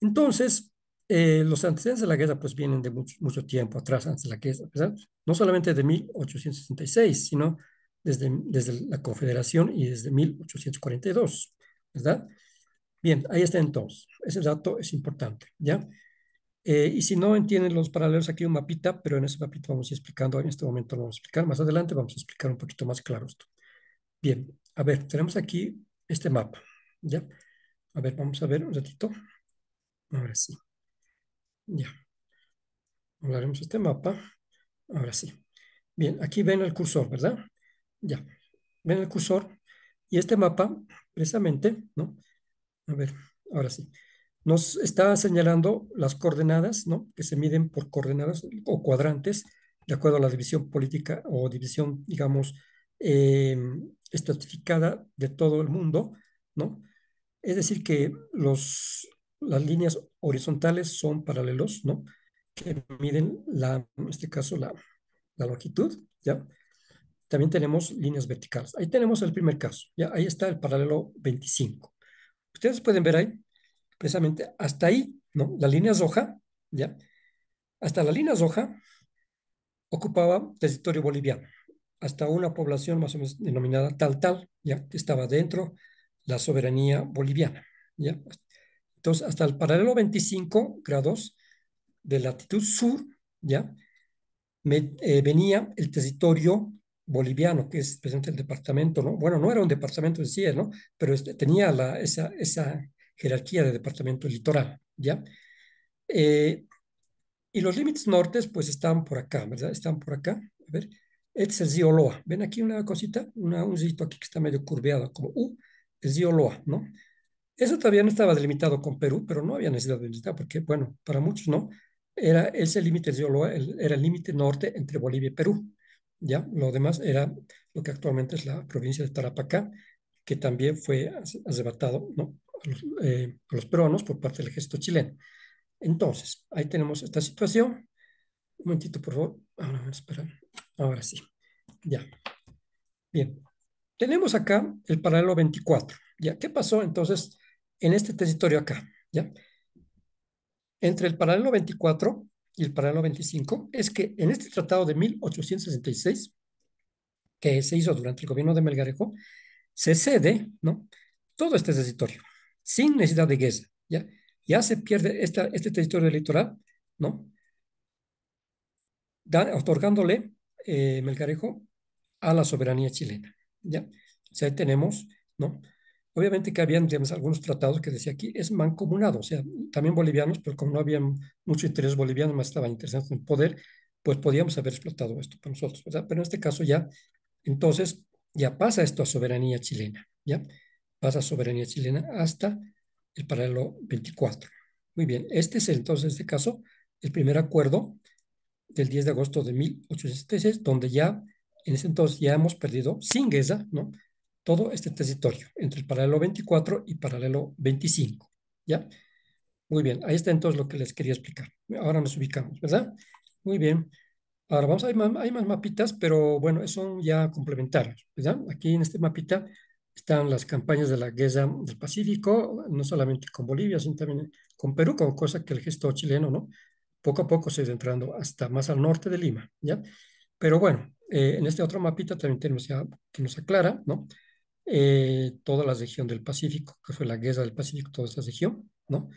Entonces, los antecedentes de la guerra pues vienen de mucho tiempo atrás, antes de la guerra, ¿verdad? No solamente de 1866, sino desde la Confederación y desde 1842, ¿verdad? Bien, ahí está entonces. Ese dato es importante, ¿ya? Y si no entienden los paralelos, aquí hay un mapita, pero en ese mapita vamos a ir explicando, en este momento lo vamos a explicar, más adelante vamos a explicar un poquito más claro esto. Bien, a ver, tenemos aquí este mapa, ¿ya? A ver, vamos a ver un ratito. Ahora sí, ya. Hablaremos este mapa. Ahora sí. Bien, aquí ven el cursor, ¿verdad? Ya. Ven el cursor. Y este mapa, precisamente, ¿no? A ver, ahora sí. Nos está señalando las coordenadas, ¿no? Que se miden por coordenadas o cuadrantes, de acuerdo a la división política o división, digamos, eh, estratificada de todo el mundo, ¿no? Es decir, que las líneas horizontales son paralelos, ¿no? Que miden, en este caso, la longitud, ¿ya? También tenemos líneas verticales. Ahí tenemos el primer caso, ¿ya? Ahí está el paralelo 25. Ustedes pueden ver ahí, precisamente hasta ahí, ¿no? La línea roja, ¿ya? Hasta la línea roja ocupaba territorio boliviano, hasta una población más o menos denominada tal, ¿ya? Que estaba dentro la soberanía boliviana, ¿ya? Entonces, hasta el paralelo 25 grados de latitud sur, ¿ya? Venía el territorio boliviano, que es presente el departamento, ¿no? Bueno, no era un departamento en sí, ¿no? Pero tenía esa jerarquía de departamento litoral, ¿ya? Eh, y los límites nortes, pues están por acá, ¿verdad? Están por acá. A ver, este es el río Loa. ¿Ven aquí una cosita? Un río aquí que está medio curveado, como el río Loa, ¿no? Eso todavía no estaba delimitado con Perú, pero no había necesidad de delimitar, porque, bueno, para muchos no. Era ese límite de Río era el límite norte entre Bolivia y Perú. Ya, lo demás era lo que actualmente es la provincia de Tarapacá, que también fue arrebatado, ¿no? A los peruanos por parte del ejército chileno. Entonces, ahí tenemos esta situación. Un momentito, por favor. Ahora, espera. Ahora sí. Ya. Bien. Tenemos acá el paralelo 24. ¿Ya? ¿Qué pasó entonces en este territorio acá? ¿Ya? Entre el paralelo 24 y el paralelo 25 es que en este tratado de 1866, que se hizo durante el gobierno de Melgarejo, se cede, ¿no? Todo este territorio, sin necesidad de guerra, ¿ya? Ya se pierde este territorio litoral, ¿no? Otorgándole Melgarejo a la soberanía chilena, ¿ya? O sea, ahí tenemos, ¿no? Obviamente que habían, digamos, algunos tratados que decía aquí, es mancomunado, o sea, también bolivianos, pero como no había mucho interés boliviano, más estaban interesados en el poder, pues podíamos haber explotado esto para nosotros, ¿verdad? Pero en este caso ya, entonces, ya pasa esto a soberanía chilena, ¿ya? Pasa a soberanía chilena hasta el paralelo 24. Muy bien, este es entonces, en este caso, el primer acuerdo del 10 de agosto de 1876, donde ya En ese entonces ya hemos perdido, sin Geza, ¿no? Todo este territorio entre el paralelo 24 y paralelo 25, ¿ya? Muy bien, ahí está entonces lo que les quería explicar. Ahora nos ubicamos, ¿verdad? Muy bien. Ahora vamos, hay más mapitas, pero bueno, son ya complementarios, ¿verdad? Aquí en este mapita están las campañas de la Guerra del Pacífico, no solamente con Bolivia, sino también con Perú, como cosa que el gesto chileno, ¿no? Poco a poco se ha ido entrando hasta más al norte de Lima, ¿ya? Pero bueno, en este otro mapita también tenemos ya que nos aclara, ¿no? Toda la región del Pacífico, que fue la Guerra del Pacífico, toda esa región, ¿no?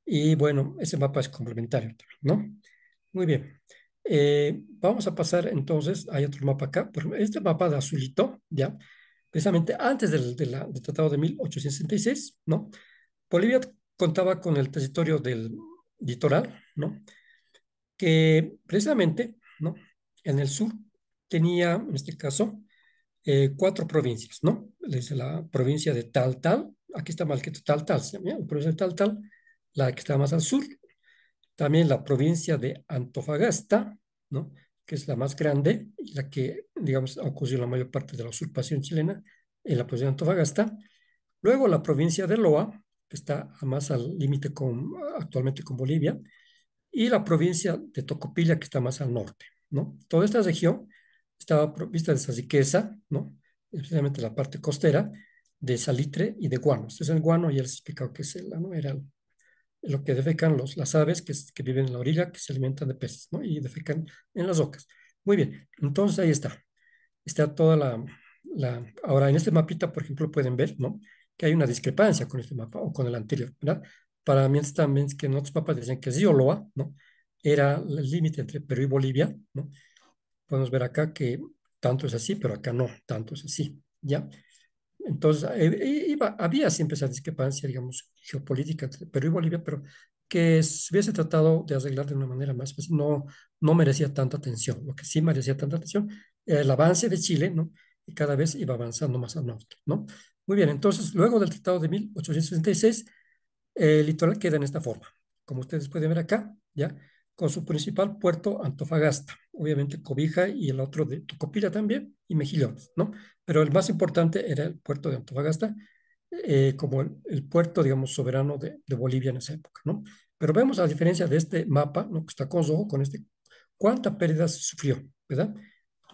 Y bueno, ese mapa es complementario también, ¿no? Muy bien. Vamos a pasar entonces, hay otro mapa acá, por ejemplo, este mapa de azulito, ¿ya? Precisamente antes del Tratado de 1866, ¿no? Bolivia contaba con el territorio del litoral, ¿no? Que precisamente, ¿no? En el sur tenía, en este caso, cuatro provincias, ¿no? Desde la provincia de Tal Tal, aquí está Malquito Tal Tal, ¿sí? La provincia de Tal Tal, la que está más al sur, también la provincia de Antofagasta, ¿no? Que es la más grande y la que, digamos, ha ocurrido la mayor parte de la usurpación chilena en la provincia de Antofagasta. Luego la provincia de Loa, que está más al límite actualmente con Bolivia, y la provincia de Tocopilla, que está más al norte, ¿no? Toda esta región estaba provista de esa riqueza, ¿no? Especialmente la parte costera, de salitre y de guano. Este es el guano, ya les he explicado que es ¿no? Era lo que defecan las aves que viven en la orilla, que se alimentan de peces, ¿no? Y defecan en las rocas. Muy bien, entonces ahí está. Está toda Ahora, en este mapita, por ejemplo, pueden ver, ¿no? Que hay una discrepancia con este mapa o con el anterior, ¿verdad? Para mí también que en otros mapas decían que Zioloa, ¿no? Era el límite entre Perú y Bolivia, ¿no? Podemos ver acá que tanto es así, pero acá no, tanto es así, ¿ya? Entonces, había siempre esa discrepancia, digamos, geopolítica entre Perú y Bolivia, pero que se hubiese tratado de arreglar de una manera más, pues no merecía tanta atención. Lo que sí merecía tanta atención era el avance de Chile, ¿no? Y cada vez iba avanzando más al norte, ¿no? Muy bien, entonces, luego del Tratado de 1866, el litoral queda en esta forma, como ustedes pueden ver acá, ¿ya? Con su principal puerto Antofagasta, obviamente Cobija y el otro de Tocopilla también, y Mejillones, ¿no? Pero el más importante era el puerto de Antofagasta, como el puerto, digamos, soberano de Bolivia en esa época, ¿no? Pero vemos a diferencia de este mapa, ¿no? Que está con rojo, con este, cuánta pérdida se sufrió, ¿verdad?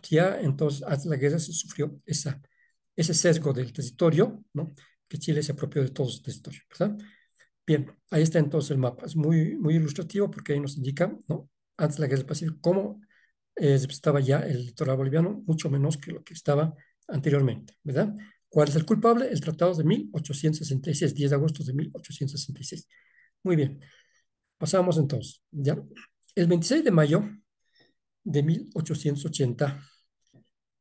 Ya entonces, hasta la guerra se sufrió ese sesgo del territorio, ¿no? Que Chile se apropió de todo ese territorio, ¿verdad? Bien, ahí está entonces el mapa. Es muy, muy ilustrativo porque ahí nos indica, ¿no? Antes de la guerra del Pacífico, cómo estaba ya el litoral boliviano, mucho menos que lo que estaba anteriormente, ¿verdad? ¿Cuál es el culpable? El Tratado de 1866, 10 de agosto de 1866. Muy bien, pasamos entonces, ¿ya? El 26 de mayo de 1880,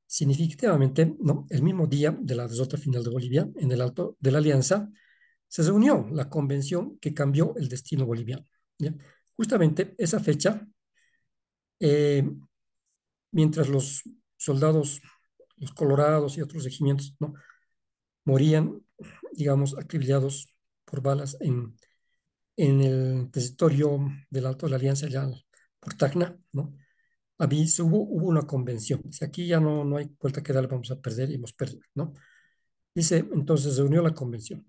significativamente, ¿no? El mismo día de la derrota final de Bolivia en el Alto de la Alianza, se reunió la convención que cambió el destino boliviano, ¿ya? Justamente esa fecha, eh, mientras los soldados, los colorados y otros regimientos, ¿no? morían, digamos, acribillados por balas en el territorio del Alto de la Alianza, allá por Tacna, ¿no? Hubo una convención. Dice, aquí ya no hay vuelta que darle, vamos a perder y hemos perdido, ¿no? Dice, entonces se unió la convención.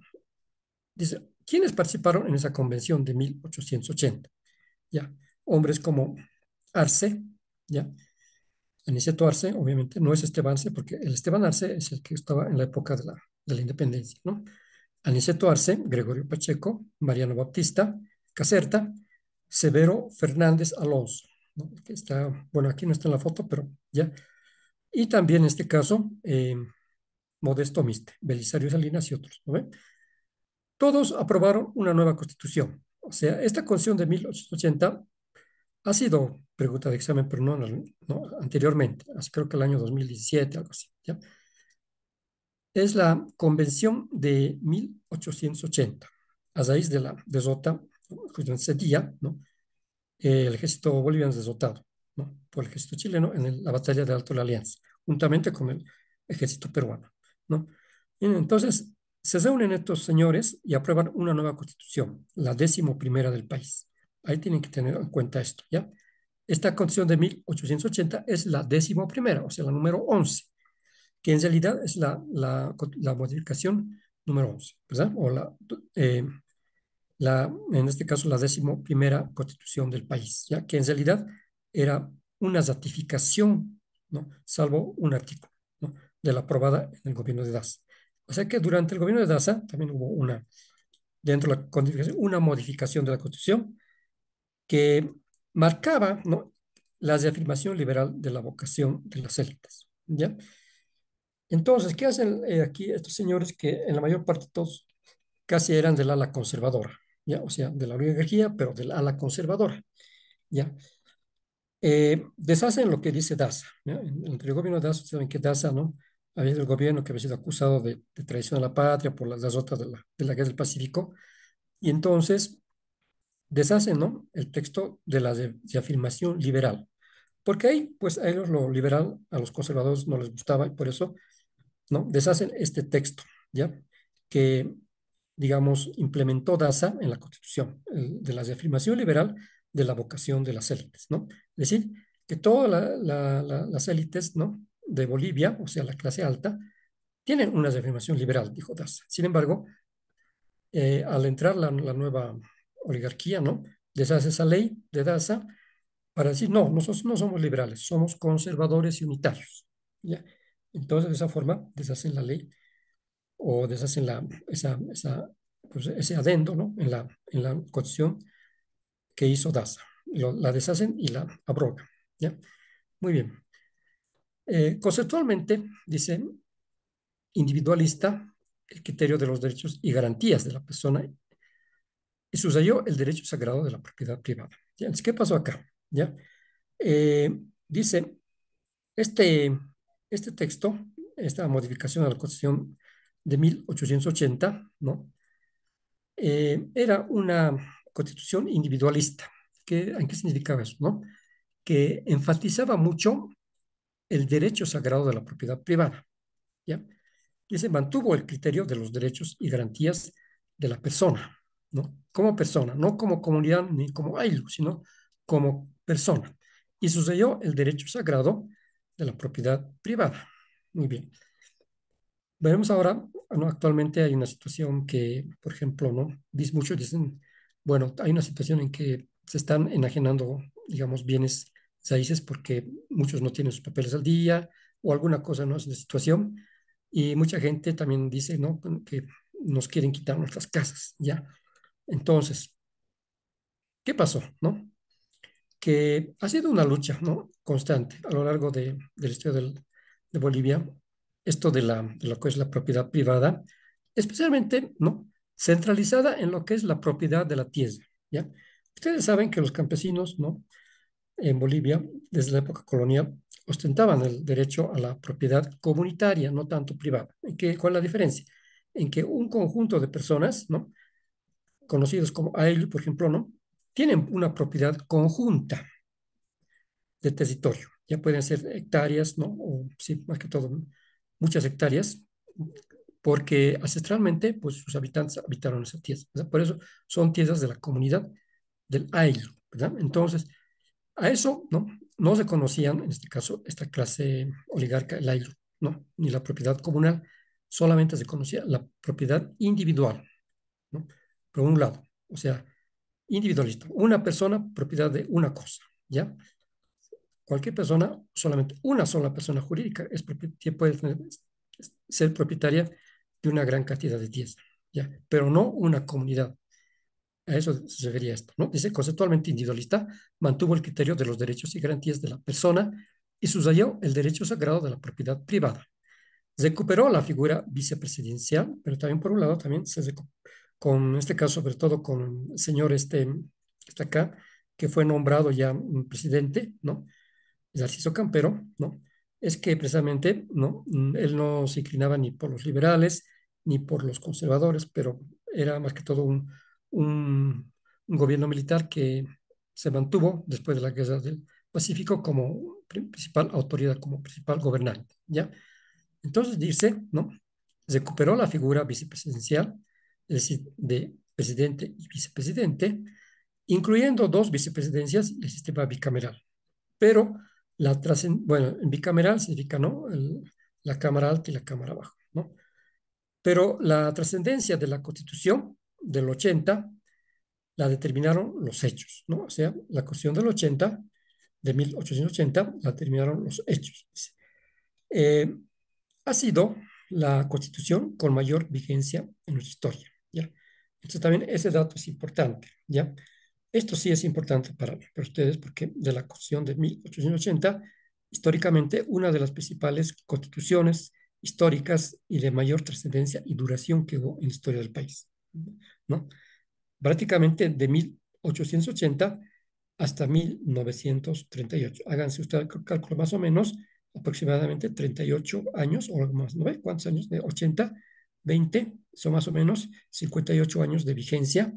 Dice, ¿quiénes participaron en esa convención de 1880? Ya, hombres como Arce, ya, Aniceto Arce, obviamente, no es Esteban Arce, porque el Esteban Arce es el que estaba en la época de la independencia, ¿no? Aniceto Arce, Gregorio Pacheco, Mariano Baptista, Caserta, Severo Fernández Alonso, ¿no? Que está, bueno, aquí no está en la foto, pero ya. Y también en este caso, Modesto Miste, Belisario Salinas y otros, ¿no ve? Todos aprobaron una nueva constitución. O sea, esta constitución de 1880 ha sido pregunta de examen, pero no anteriormente, creo que el año 2017, algo así, ¿ya? Es la Convención de 1880. A raíz de la derrota, justo ese día, ¿no? El ejército boliviano es derrotado, ¿no? Por el ejército chileno en la batalla de Alto de la Alianza, juntamente con el ejército peruano, ¿no? Y entonces se reúnen estos señores y aprueban una nueva constitución, la 11ª del país. Ahí tienen que tener en cuenta esto, ¿ya? Esta constitución de 1880 es la 11ª, o sea, la número 11, que en realidad es la modificación número 11, ¿verdad? O eh, en este caso, la 11ª constitución del país, ¿ya? Que en realidad era una ratificación, ¿no? Salvo un artículo, ¿no? De la aprobada en el gobierno de Daza. O sea que durante el gobierno de Daza también hubo dentro de la codificación, una modificación de la constitución que marcaba, ¿no? La reafirmación liberal de la vocación de las élites, ¿ya? Entonces, ¿qué hacen aquí estos señores que en la mayor parte todos casi eran del ala conservadora, ¿ya? O sea, de la oligarquía, pero del ala conservadora, ¿ya? Deshacen lo que dice Daza, ¿ya? Entre el gobierno de Daza, saben que Daza, ¿no? Había el gobierno que había sido acusado de traición a la patria por las derrotas de la Guerra del Pacífico, y entonces deshacen, ¿no? El texto de la de afirmación liberal, porque ahí, pues a ellos lo liberal, a los conservadores no les gustaba, y por eso, ¿no? Deshacen este texto, ¿ya? Que, digamos, implementó Daza en la Constitución, de la reafirmación liberal de la vocación de las élites, ¿no? Es decir, que todas las élites, ¿no? De Bolivia, o sea, la clase alta, tienen una reafirmación liberal, dijo Daza. Sin embargo, al entrar la nueva oligarquía, ¿no? Deshace esa ley de Daza para decir, no, nosotros no somos liberales, somos conservadores y unitarios, ¿ya? Entonces, de esa forma, deshacen la ley o deshacen pues, ese adendo, ¿no? En la constitución que hizo Daza. La deshacen y la abrogan, ¿ya? Muy bien. Conceptualmente, dice, individualista, el criterio de los derechos y garantías de la persona y subrayó el derecho sagrado de la propiedad privada. ¿Ya? Entonces, ¿qué pasó acá? ¿Ya? Dice, este, este texto, esta modificación a la Constitución de 1880, ¿no? Era una constitución individualista. ¿En qué significaba eso? ¿No? Que enfatizaba mucho el derecho sagrado de la propiedad privada, ¿ya? Y se mantuvo el criterio de los derechos y garantías de la persona, ¿no? Como persona, no como comunidad ni como AILU, sino como persona. Y sucedió el derecho sagrado de la propiedad privada. Muy bien. Veremos ahora, ¿no? Actualmente hay una situación que, por ejemplo, ¿no? Muchos dicen, bueno, hay una situación en que se están enajenando, digamos, bienes raíces porque muchos no tienen sus papeles al día o alguna cosa, ¿no? Es una situación. Y mucha gente también dice, ¿no? Que nos quieren quitar nuestras casas, ¿ya? Entonces, ¿qué pasó, no? Que ha sido una lucha, ¿no? Constante a lo largo de la historia de Bolivia, esto de lo que es la propiedad privada, especialmente, ¿no? Centralizada en lo que es la propiedad de la tierra, ¿ya? Ustedes saben que los campesinos, ¿no? En Bolivia, desde la época colonial, ostentaban el derecho a la propiedad comunitaria, no tanto privada. ¿Cuál es la diferencia? En que un conjunto de personas, ¿no? Conocidos como AEL, por ejemplo, ¿no? Tienen una propiedad conjunta de territorio. Ya pueden ser hectáreas, ¿no? O sí, más que todo, ¿no? Muchas hectáreas, porque ancestralmente, pues sus habitantes habitaron esas tierras, ¿verdad? Por eso son tierras de la comunidad del AILU, ¿verdad? Entonces, a eso, ¿no? No se conocían, en este caso, esta clase oligarca, el AILU, ¿no? Ni la propiedad comunal, solamente se conocía la propiedad individual, ¿no? Por un lado, o sea, individualista, una persona, propiedad de una cosa, ¿ya? Cualquier persona, solamente una sola persona jurídica puede ser propietaria de una gran cantidad de tierras, ¿ya? Pero no una comunidad. A eso se refería esto, ¿no? Dice, conceptualmente individualista, mantuvo el criterio de los derechos y garantías de la persona y subrayó el derecho sagrado de la propiedad privada. Recuperó la figura vicepresidencial, pero también por un lado también con este caso, sobre todo con el señor que está acá, que fue nombrado ya presidente, ¿no? Narciso Campero, ¿no? Es que precisamente, ¿no? Él no se inclinaba ni por los liberales ni por los conservadores, pero era más que todo un gobierno militar que se mantuvo después de la Guerra del Pacífico como principal autoridad, como principal gobernante, ¿ya? Entonces dice, ¿no? Recuperó la figura vicepresidencial, es decir, de presidente y vicepresidente, incluyendo dos vicepresidencias y el sistema bicameral, pero bueno, en bicameral significa, ¿no? La Cámara Alta y la Cámara Baja, ¿no? Pero la trascendencia de la Constitución del 80 la determinaron los hechos, ¿no? O sea, la Constitución del 80, de 1880, la determinaron los hechos. Eh, ha sido la Constitución con mayor vigencia en nuestra historia, ¿ya? Entonces también ese dato es importante, ¿ya? Esto sí es importante para ustedes porque de la Constitución de 1880, históricamente una de las principales constituciones históricas y de mayor trascendencia y duración que hubo en la historia del país, ¿no? Prácticamente de 1880 hasta 1938. Háganse ustedes el cálculo más o menos, aproximadamente 38 años o algo más, ¿no ve? ¿Cuántos años? De 80, 20, son más o menos 58 años de vigencia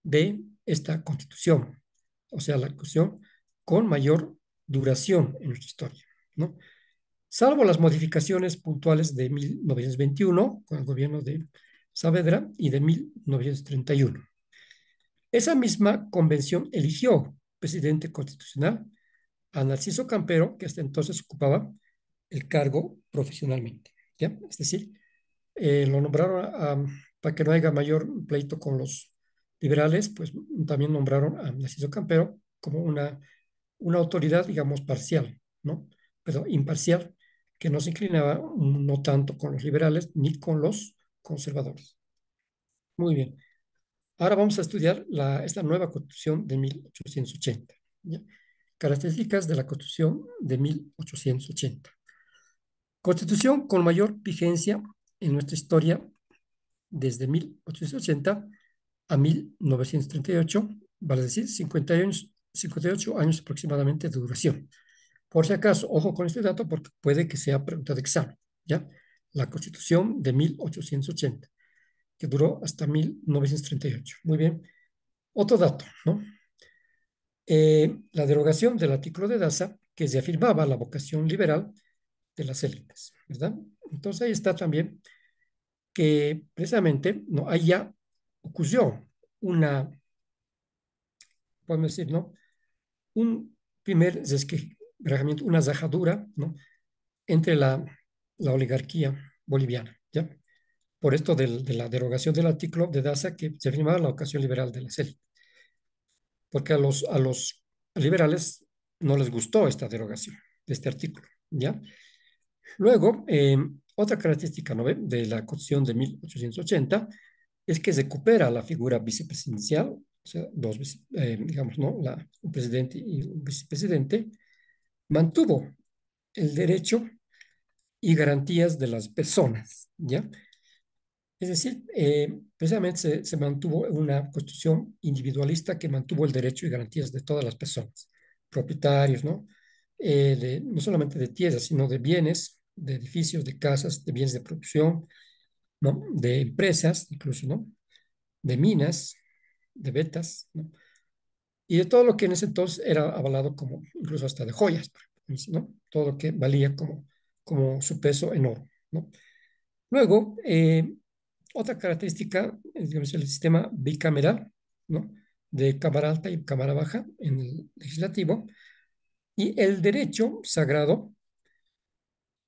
de esta constitución, o sea, la constitución con mayor duración en nuestra historia, ¿no? Salvo las modificaciones puntuales de 1921 con el gobierno de Saavedra y de 1931. Esa misma convención eligió presidente constitucional a Narciso Campero, que hasta entonces ocupaba el cargo profesionalmente, ¿ya? Es decir, lo nombraron para que no haya mayor pleito con los liberales, pues también nombraron a Narciso Campero como una autoridad, digamos, parcial, ¿no? Pero imparcial, que no se inclinaba no tanto con los liberales ni con los conservadores. Muy bien. Ahora vamos a estudiar esta nueva Constitución de 1880. ¿Ya? Características de la Constitución de 1880. Constitución con mayor vigencia en nuestra historia desde 1880 a 1938, vale decir 50 años, 58 años aproximadamente de duración. Por si acaso, ojo con este dato porque puede que sea pregunta de examen. ¿Ya? La Constitución de 1880, que duró hasta 1938. Muy bien. Otro dato, ¿no? La derogación del artículo de Daza, que se afirmaba la vocación liberal de las élites, ¿verdad? Entonces ahí está también que precisamente, ¿no? Ahí ya ocurrió una, podemos decir, ¿no? Un primer resquebrajamiento, una zajadura, ¿no? Entre la oligarquía boliviana, ¿ya? Por esto de la derogación del artículo de Daza que se afirmaba la vocación liberal de las élites, porque a los liberales no les gustó esta derogación de este artículo, ¿ya? Luego, otra característica, ¿no ve? De la Constitución de 1880 es que recupera la figura vicepresidencial, o sea, digamos, ¿no? Un presidente y un vicepresidente, mantuvo el derecho y garantías de las personas, ¿ya? Es decir, precisamente se mantuvo una constitución individualista que mantuvo el derecho y garantías de todas las personas, propietarios, ¿no? No solamente de tierras, sino de bienes, de edificios, de casas, de bienes de producción, ¿no? De empresas, incluso, ¿no? De minas, de vetas, ¿no? Y de todo lo que en ese entonces era avalado como, incluso hasta de joyas, ¿no? Todo lo que valía como su peso en oro, ¿no? Luego, otra característica, digamos, el sistema bicameral, ¿no? De Cámara Alta y Cámara Baja en el legislativo, y el derecho sagrado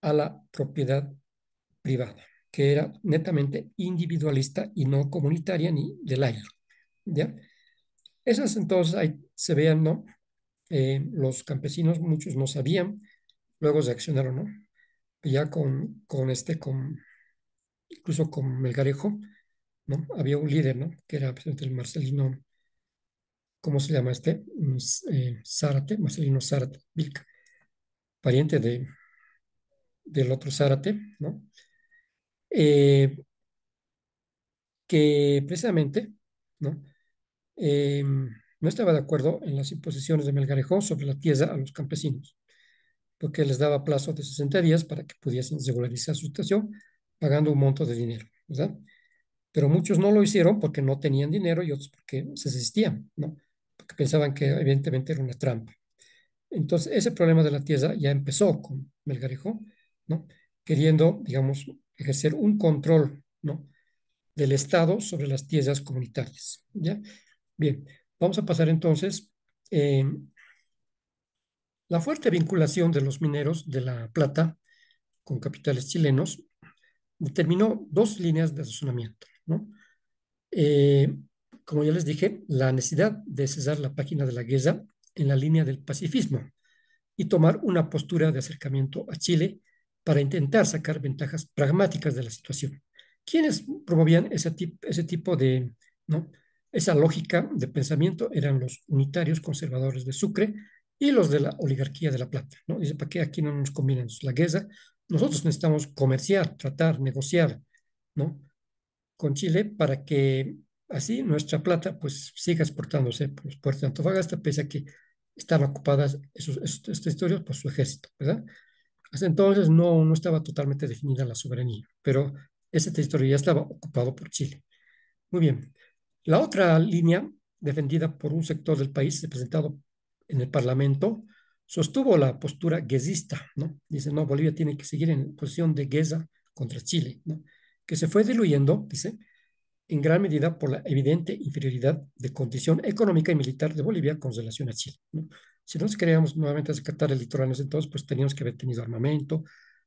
a la propiedad privada, que era netamente individualista y no comunitaria ni de laica, ¿ya? Esas entonces ahí se vean, ¿no? Los campesinos, muchos no sabían, luego reaccionaron, ¿no? Ya incluso con Melgarejo, ¿no? Había un líder, ¿no? Que era precisamente el Marcelino, ¿cómo se llama este? Zárate, Marcelino Zárate, Vilca, pariente del otro Zárate, ¿no? Eh, que precisamente, ¿no? No estaba de acuerdo en las imposiciones de Melgarejo sobre la tierra a los campesinos, porque les daba plazo de 60 días para que pudiesen regularizar su situación pagando un monto de dinero, ¿verdad? Pero muchos no lo hicieron porque no tenían dinero y otros porque se desistían, ¿no? Porque pensaban que evidentemente era una trampa. Entonces, ese problema de la tierra ya empezó con Melgarejo, ¿no? Queriendo, digamos, ejercer un control, ¿no? Del Estado sobre las tierras comunitarias, ¿ya? Bien, vamos a pasar entonces eh, La fuerte vinculación de los mineros de La Plata con capitales chilenos determinó dos líneas de razonamiento, ¿no? Eh, Como ya les dije, la necesidad de cesar la página de la guerra en la línea del pacifismo y tomar una postura de acercamiento a Chile para intentar sacar ventajas pragmáticas de la situación. ¿Quiénes promovían ese tipo de, ¿no? Esa lógica de pensamiento? Eran los unitarios conservadores de Sucre y los de la oligarquía de La Plata, ¿no? Dice, ¿para qué aquí no nos conviene la guerra? Nosotros necesitamos comerciar, tratar, negociar, ¿no? Con Chile para que así nuestra plata pues siga exportándose por los puertos de Antofagasta, pese a que estaban ocupadas estos territorios por su ejército, ¿verdad? Hasta entonces no estaba totalmente definida la soberanía, pero ese territorio ya estaba ocupado por Chile. Muy bien. La otra línea, defendida por un sector del país representado en el Parlamento, sostuvo la postura guesista, ¿no? Dice, no, Bolivia tiene que seguir en posición de guesa contra Chile, ¿no? Que se fue diluyendo, dice, en gran medida por la evidente inferioridad de condición económica y militar de Bolivia con relación a Chile, ¿no? Si nosotros queríamos nuevamente rescatar el litoral en ese entonces, pues teníamos que haber tenido armamento,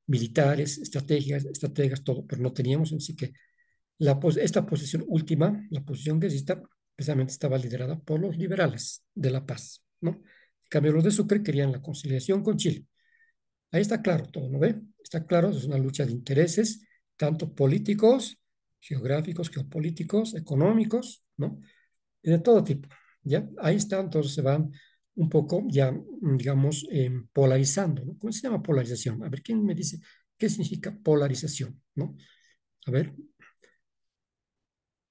militares, estrategas, todo, pero no teníamos, así que esta posición última, la posición guerrista, precisamente estaba liderada por los liberales de La Paz, ¿no? En cambio, los de Sucre querían la conciliación con Chile. Ahí está claro todo, ¿no ve? Está claro, es una lucha de intereses, tanto políticos, geográficos, geopolíticos, económicos, ¿no? Y de todo tipo, ¿ya? Ahí está, entonces se van un poco ya, digamos, polarizando, ¿no? ¿Cómo se llama polarización? A ver, ¿quién me dice qué significa polarización, ¿no? A ver,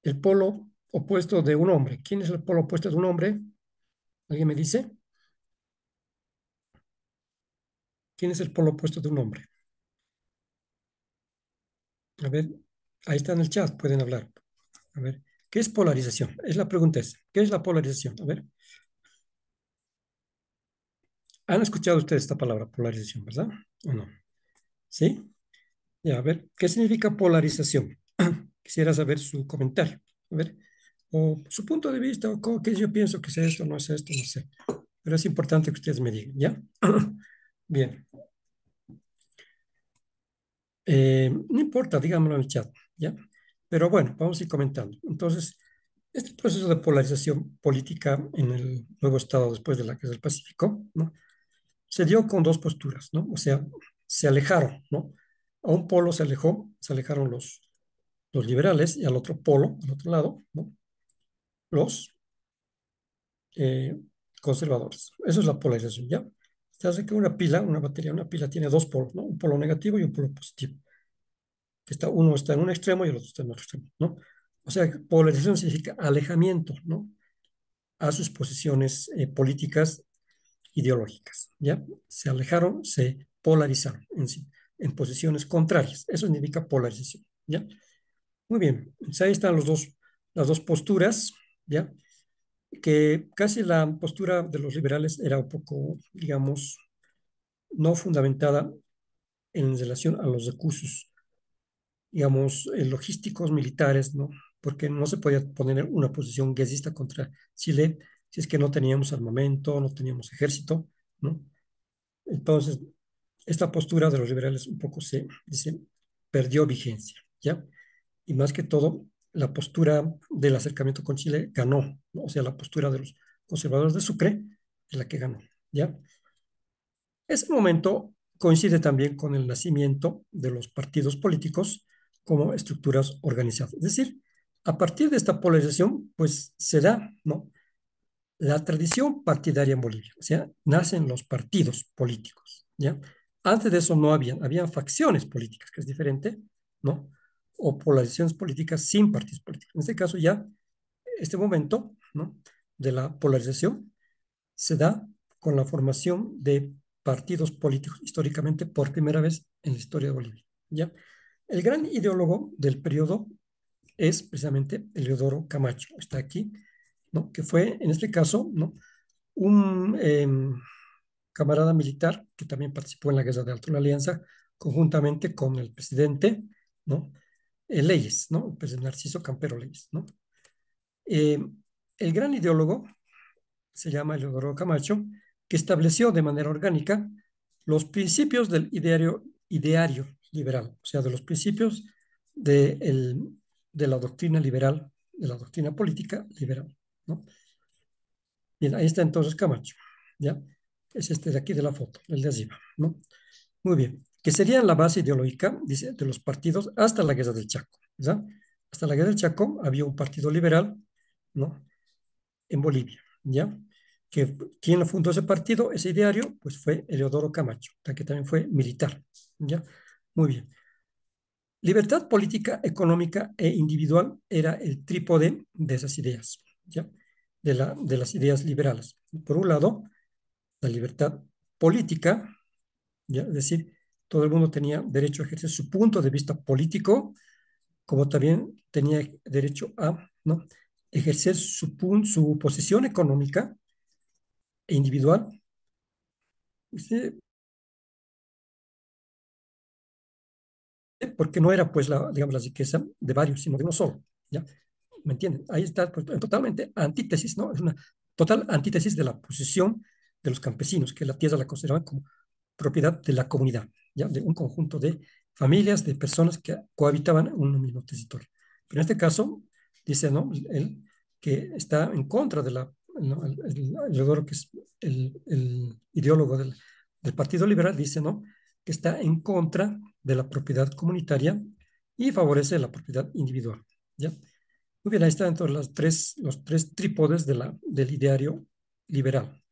el polo opuesto de un hombre. ¿Quién es el polo opuesto de un hombre? ¿Alguien me dice? ¿Quién es el polo opuesto de un hombre? A ver, ahí está en el chat, pueden hablar. A ver, ¿qué es polarización? Es la pregunta es, ¿qué es la polarización? A ver, ¿han escuchado ustedes esta palabra polarización, verdad? ¿O no? ¿Sí? Ya, a ver, ¿qué significa polarización? Quisiera saber su comentario. A ver, o su punto de vista, o qué yo pienso que es esto, no es esto, no sé. Pero es importante que ustedes me digan, ¿ya? Bien. No importa, díganmelo en el chat, ¿ya? Pero bueno, vamos a ir comentando. Entonces, este proceso de polarización política en el nuevo Estado después de la Guerra del Pacífico, ¿no? Se dio con dos posturas, ¿no? O sea, se alejaron, ¿no? A un polo se alejaron los liberales y al otro polo, al otro lado, ¿no? Los eh, conservadores. Eso es la polarización, ¿ya? Se hace que una batería, una pila tiene dos polos, ¿no? Un polo negativo y un polo positivo. Que está, uno está en un extremo y el otro está en otro extremo, ¿no? O sea, polarización significa alejamiento, ¿no? A sus posiciones políticas, ideológicas, ¿ya? Se alejaron, se polarizaron en sí, en posiciones contrarias. Eso significa polarización, ¿ya? Muy bien, entonces ahí están las dos posturas, ¿ya? Que casi la postura de los liberales era un poco, digamos, no fundamentada en relación a los recursos digamos, logísticos militares, ¿no? Porque no se podía poner en una posición guerrista contra Chile si es que no teníamos armamento, no teníamos ejército, ¿no? Entonces, esta postura de los liberales un poco dice, perdió vigencia, ¿ya? Y más que todo, la postura del acercamiento con Chile ganó, ¿no? O sea, la postura de los conservadores de Sucre es la que ganó, ¿ya? Ese momento coincide también con el nacimiento de los partidos políticos como estructuras organizadas. Es decir, a partir de esta polarización, pues se da, ¿no? La tradición partidaria en Bolivia, o sea, nacen los partidos políticos, ¿ya? Antes de eso no habían facciones políticas, que es diferente, ¿no? O polarizaciones políticas sin partidos políticos. En este caso ya, este momento, ¿no? De la polarización se da con la formación de partidos políticos históricamente por primera vez en la historia de Bolivia. ¿Ya? El gran ideólogo del periodo es precisamente Eleodoro Camacho, está aquí, ¿no? Que fue en este caso, ¿no? un camarada militar que también participó en la Guerra de Alto la Alianza conjuntamente con el presidente, ¿no? Leyes, ¿no? El presidente Narciso Campero Leyes, ¿no? Eh, el gran ideólogo se llama Eleodoro Camacho, que estableció de manera orgánica los principios del ideario liberal, o sea, de los principios de, de la doctrina liberal, de la doctrina política liberal, ¿no? Bien, ahí está entonces Camacho, ¿ya? Es este de aquí de la foto, el de arriba, ¿no? Muy bien, que serían la base ideológica, dice, de los partidos hasta la Guerra del Chaco, ¿ya? Hasta la Guerra del Chaco había un partido liberal, ¿no? En Bolivia, ¿ya? Que quien fundó ese partido, ese ideario, pues fue Eleodoro Camacho, que también fue militar, ¿ya? Muy bien. Libertad política, económica e individual era el trípode de esas ideas, ¿ya? De las ideas liberales. Por un lado, la libertad política, ¿ya? Es decir, todo el mundo tenía derecho a ejercer su punto de vista político, como también tenía derecho a, ¿no? Ejercer su posición económica e individual, ¿sí? Porque no era pues la, digamos, la riqueza de varios, sino de uno solo, ¿ya? ¿Me entienden? Ahí está pues, totalmente antítesis, ¿no? Es una total antítesis de la posición de los campesinos, que la tierra la consideraban como propiedad de la comunidad, ¿ya? De un conjunto de familias, de personas que cohabitaban en un mismo territorio. Pero en este caso, dice, ¿no? Él que está en contra de la, ¿no? Que es el ideólogo del Partido Liberal, dice, ¿no? Que está en contra de la propiedad comunitaria y favorece la propiedad individual, ¿ya? Muy bien, ahí están entonces los tres trípodes del ideario liberal.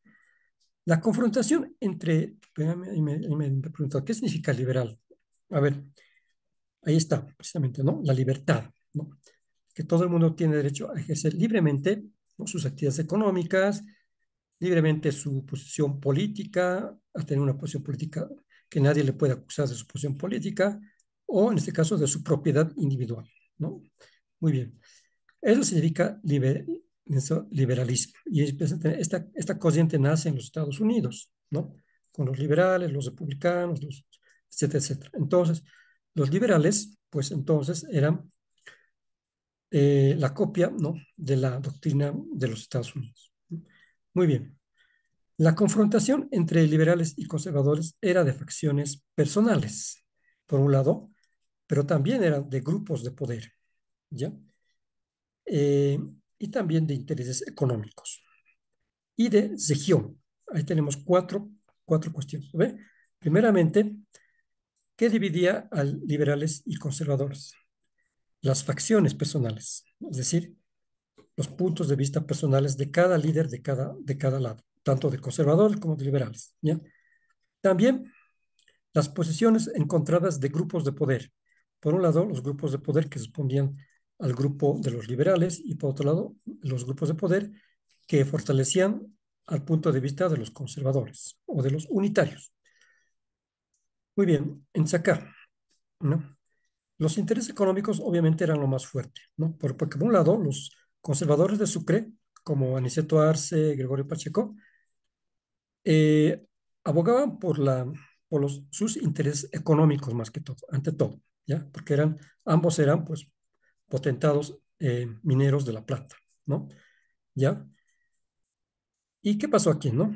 La confrontación entre, ahí me pregunto, ¿qué significa liberal? A ver, ahí está, precisamente, ¿no? La libertad, ¿no? Que todo el mundo tiene derecho a ejercer libremente, ¿no? Sus actividades económicas, libremente su posición política, a tener una posición política que nadie le pueda acusar de su posición política, o en este caso de su propiedad individual, ¿no? Muy bien. Eso significa liberalismo. Y esta corriente nace en los Estados Unidos, ¿no? Con los liberales, los republicanos, etcétera, etcétera. Entonces, los liberales, pues entonces eran la copia, ¿no? De la doctrina de los Estados Unidos. Muy bien. La confrontación entre liberales y conservadores era de facciones personales, por un lado, pero también era de grupos de poder, ¿ya? Eh, y también de intereses económicos y de región. Ahí tenemos cuatro cuestiones. ¿Ve? Primeramente, ¿qué dividía a liberales y conservadores? Las facciones personales, es decir, los puntos de vista personales de cada líder de cada lado, tanto de conservadores como de liberales. ¿Ya? También las posiciones encontradas de grupos de poder. Por un lado, los grupos de poder que respondían al grupo de los liberales y por otro lado, los grupos de poder que fortalecían al punto de vista de los conservadores o de los unitarios. Muy bien, en sacar, ¿no? Los intereses económicos obviamente eran lo más fuerte, ¿no? Porque por un lado, los conservadores de Sucre, como Aniceto Arce, Gregorio Pacheco, eh, abogaban por sus intereses económicos más que todo, ante todo, ¿ya? Porque ambos eran, pues, potentados mineros de La Plata, ¿no? ¿Ya? ¿Y qué pasó aquí, no?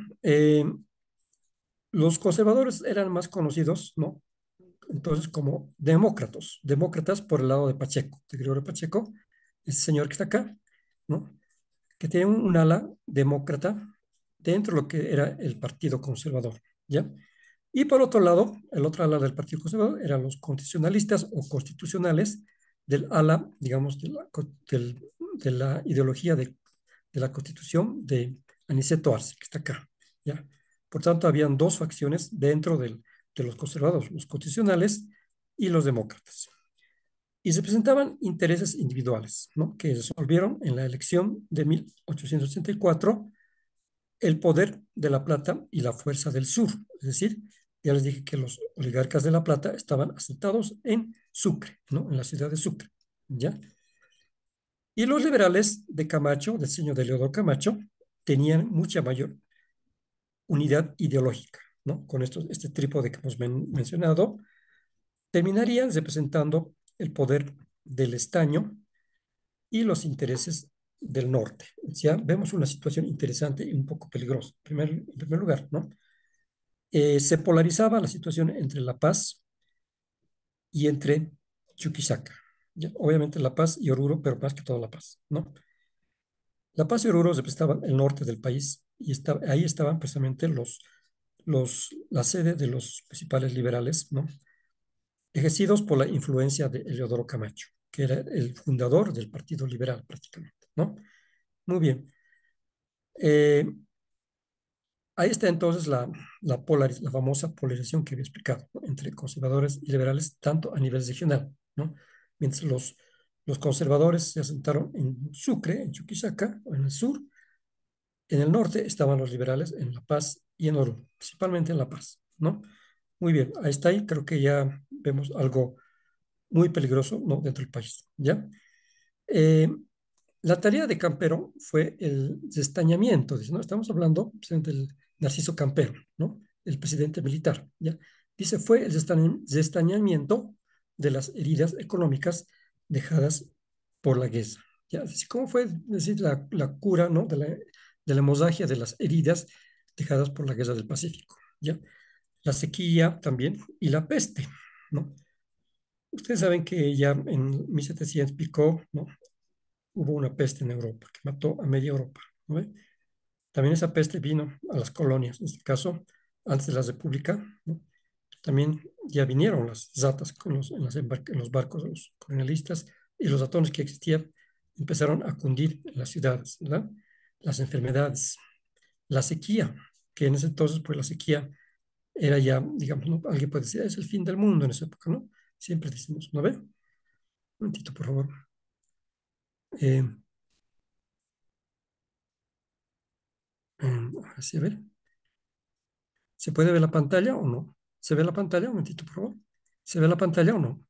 Los conservadores eran más conocidos, ¿no? Entonces, como demócratas por el lado de Pacheco, de Gregorio Pacheco, ese señor que está acá, ¿no? Que tiene un ala demócrata dentro de lo que era el Partido Conservador, ¿ya? Y por otro lado, el otro ala del Partido Conservador eran los constitucionalistas o constitucionales del ala, digamos, de la ideología de la Constitución de Aniceto Arce, que está acá, ¿ya? Por tanto, habían dos facciones dentro de los conservadores, los constitucionales y los demócratas. Y se presentaban intereses individuales, ¿no? Que resolvieron en la elección de 1884 el poder de La Plata y la fuerza del sur. Es decir, ya les dije que los oligarcas de La Plata estaban asentados en Sucre, ¿no? En la ciudad de Sucre, ¿ya? Y los liberales de Camacho, del señor de Leodoro Camacho, tenían mucha mayor unidad ideológica, ¿no? Con este trípode que hemos mencionado, terminarían representando el poder del estaño y los intereses del norte. Ya vemos una situación interesante y un poco peligrosa. En primer lugar, ¿no? Se polarizaba la situación entre La Paz y entre Chuquisaca. Ya, obviamente La Paz y Oruro, pero más que todo La Paz, ¿no? La Paz y Oruro representaban el norte del país y ahí estaban precisamente la sede de los principales liberales, ¿no? Ejercidos por la influencia de Eleodoro Camacho, que era el fundador del Partido Liberal prácticamente, ¿no? Muy bien. Eh, Ahí está entonces la famosa polarización que había explicado, ¿no? Entre conservadores y liberales, tanto a nivel regional, ¿no? Mientras los conservadores se asentaron en Sucre, en Chuquisaca, en el sur. En el norte estaban los liberales en La Paz y en Oruro, principalmente en La Paz, ¿no? Muy bien, ahí está, ahí creo que ya vemos algo muy peligroso, ¿no? Dentro del país, ¿ya? Eh, la tarea de Campero fue el desestañamiento, dice, ¿no? Estamos hablando precisamente del Narciso Campero, ¿no? El presidente militar, ¿ya? Dice, fue el desestañamiento de las heridas económicas dejadas por la guerra, ¿ya? Así como fue, es decir, la cura, ¿no? De la hemorragia de las heridas dejadas por la guerra del Pacífico, ¿ya? La sequía también y la peste, ¿no? Ustedes saben que ya en 1700 pico, ¿no? Hubo una peste en Europa que mató a media Europa, ¿no ve? También esa peste vino a las colonias, en este caso, antes de la República, ¿no? También ya vinieron las ratas en los barcos de los colonialistas y los ratones que existían empezaron a cundir en las ciudades, ¿verdad? Las enfermedades, la sequía, que en ese entonces, pues la sequía era ya, digamos, ¿no? Alguien puede decir, es el fin del mundo en esa época, ¿no? Siempre decimos, ¿no ve? Un momentito, por favor. Eh, Ahora sí, a ver. ¿Se puede ver la pantalla o no? ¿Se ve la pantalla? Un momentito, por favor. ¿Se ve la pantalla o no? ¿No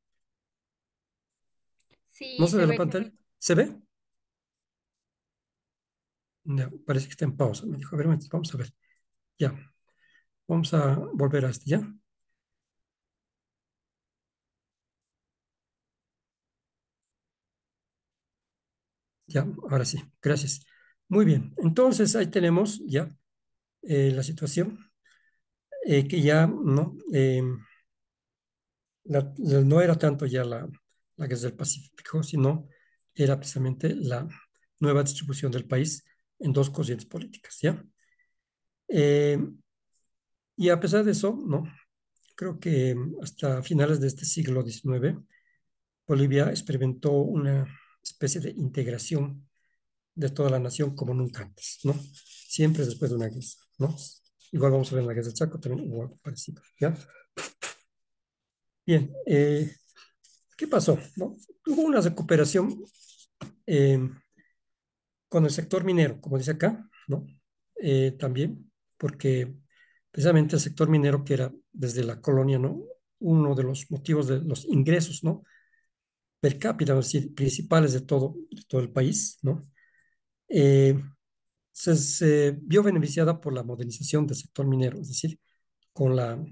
Sí, se se ve la ve. pantalla? ¿Se ve? Ya, parece que está en pausa. Me dijo, a ver, un momentito, vamos a ver. Ya, vamos a volver a este, ¿ya? Ya, ahora sí, gracias. Muy bien, entonces ahí tenemos ya la situación que ya no era tanto ya la guerra del Pacífico, sino era precisamente la nueva distribución del país en dos corrientes políticas, ¿ya? Eh, y a pesar de eso, ¿no? Creo que hasta finales de este siglo XIX, Bolivia experimentó una especie de integración de toda la nación como nunca antes, ¿no? Siempre después de una guerra, ¿no? Igual vamos a ver en la guerra del Chaco también hubo algo parecido, ¿ya? Bien, ¿qué pasó? ¿No? Hubo una recuperación eh, con el sector minero, como dice acá, ¿no? También, porque precisamente el sector minero, que era desde la colonia, ¿no? Uno de los motivos de los ingresos, ¿no? Per cápita, es decir, principales de todo el país, ¿no? Eh, se vio beneficiada por la modernización del sector minero, es decir, con la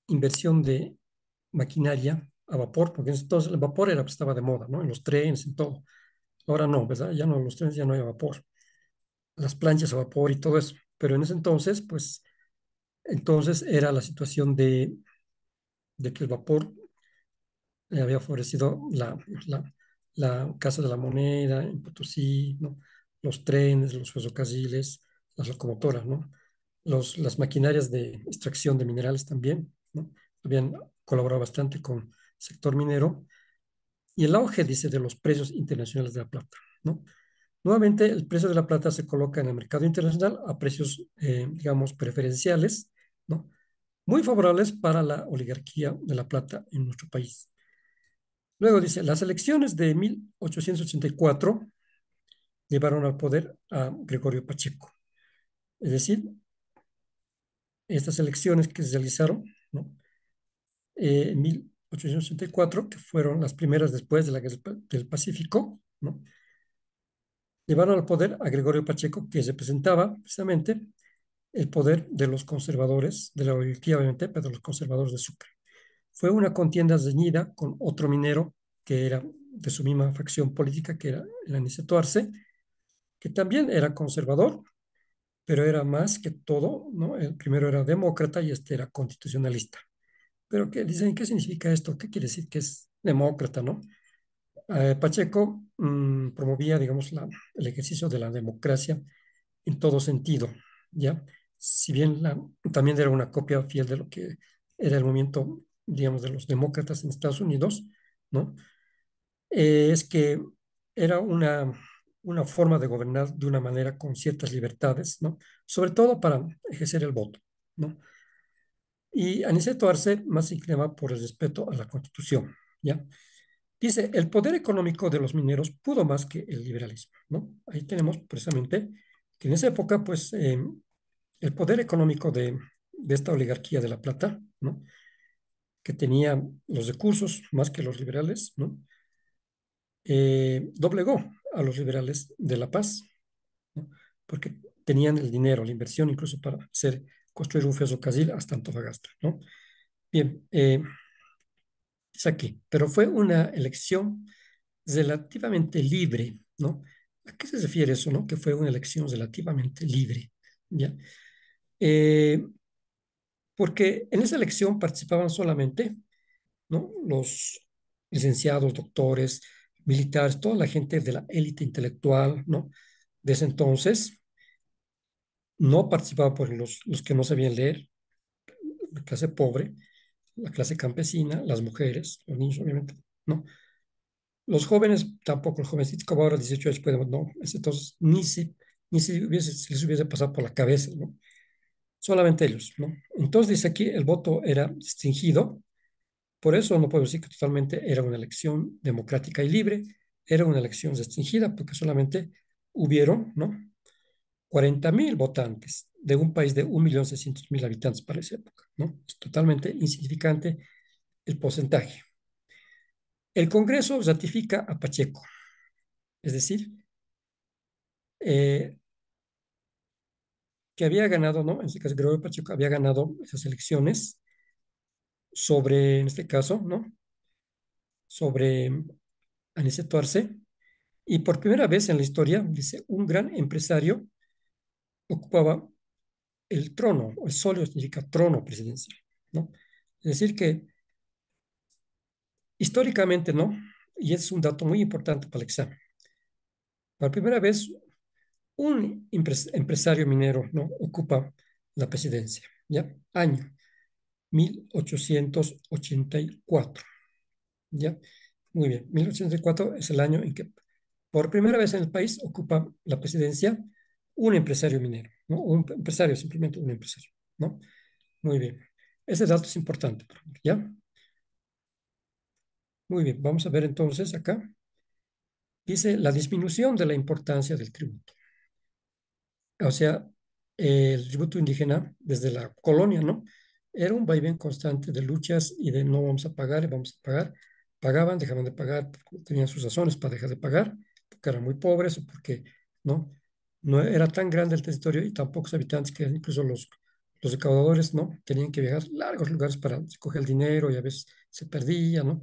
inversión de maquinaria a vapor, porque entonces el vapor estaba de moda, ¿no? En los trenes, en todo. Ahora no, ¿verdad? Ya no, los trenes ya no hay vapor, las planchas a vapor y todo eso. Pero en ese entonces, pues, entonces era la situación de que el vapor había favorecido la Casa de la Moneda en Potosí, ¿no? Los trenes, los ferrocarriles, las locomotoras, ¿no? Las maquinarias de extracción de minerales también, ¿no? Habían colaborado bastante con el sector minero y el auge, dice, de los precios internacionales de la plata, ¿no? Nuevamente, el precio de la plata se coloca en el mercado internacional a precios, digamos, preferenciales, ¿no? Muy favorables para la oligarquía de la plata en nuestro país. Luego dice, las elecciones de 1884 llevaron al poder a Gregorio Pacheco. Es decir, estas elecciones que se realizaron, ¿no? En 1884, que fueron las primeras después de la Guerra del Pacífico, ¿no? Llevaron al poder a Gregorio Pacheco, que representaba precisamente el poder de los conservadores, de la oligarquía obviamente, pero de los conservadores de Sucre. Fue una contienda reñida con otro minero que era de su misma facción política, que era el Aniceto Arce, que también era conservador, pero era más que todo, ¿no? El primero era demócrata y este era constitucionalista. Pero ¿qué dicen? ¿Qué significa esto? ¿Qué quiere decir que es demócrata, no? Pacheco promovía, digamos, el ejercicio de la democracia en todo sentido, ¿ya? Si bien también era una copia fiel de lo que era el movimiento, digamos, de los demócratas en Estados Unidos, ¿no? Es que era una forma de gobernar de una manera con ciertas libertades, ¿no? Sobre todo para ejercer el voto, ¿no? Y Aniceto Arce más se inclinaba por el respeto a la Constitución, ¿ya? Dice, el poder económico de los mineros pudo más que el liberalismo, ¿no? Ahí tenemos precisamente que en esa época, pues, el poder económico de esta oligarquía de La Plata, ¿no? Que tenía los recursos más que los liberales, ¿no? Doblegó a los liberales de La Paz, ¿no? Porque tenían el dinero, la inversión incluso para construir un ferrocarril hasta Antofagasta, ¿no? Bien, es aquí, pero fue una elección relativamente libre, ¿no? ¿A qué se refiere eso, no? Que fue una elección relativamente libre, ¿ya? Eh, Porque en esa elección participaban solamente, ¿no? Los licenciados, doctores, militares, toda la gente de la élite intelectual, ¿no? De ese entonces, no participaba por los que no sabían leer, la clase pobre, la clase campesina, las mujeres, los niños, obviamente, ¿no? Los jóvenes, tampoco los jovencitos como ahora, 18 años, pueden, no, entonces se les hubiese pasado por la cabeza, ¿no? Solamente ellos, ¿no? Entonces dice aquí, el voto era restringido, por eso no puedo decir que totalmente era una elección democrática y libre, era una elección restringida, porque solamente hubieron, ¿no? 40.000 votantes de un país de 1.600.000 habitantes para esa época, ¿no? Es totalmente insignificante el porcentaje. El Congreso ratifica a Pacheco, es decir, eh, que había ganado, ¿no? En este caso, Gregorio Pacheco había ganado esas elecciones sobre, en este caso, ¿no? Sobre Aniceto Arce, y por primera vez en la historia, dice, un gran empresario ocupaba el trono, o el solio significa trono presidencial, ¿no? Es decir, que históricamente, ¿no? Y es un dato muy importante para el examen. Por primera vez, un empresario minero, ¿no? Ocupa la presidencia, ¿ya? Año 1884. ¿Ya? Muy bien. 1804 es el año en que por primera vez en el país ocupa la presidencia un empresario minero, ¿no? Un empresario, simplemente un empresario, ¿no? Muy bien. Ese dato es importante, por favor, ¿ya? Muy bien. Vamos a ver entonces acá. Dice la disminución de la importancia del tributo. O sea, el tributo indígena desde la colonia, ¿no? Era un vaivén constante de luchas y de no vamos a pagar, vamos a pagar. Pagaban, dejaban de pagar, tenían sus razones para dejar de pagar, porque eran muy pobres o porque no, no era tan grande el territorio y tan pocos habitantes que incluso los recaudadores, ¿no? Tenían que viajar largos lugares para recoger el dinero y a veces se perdía, ¿no?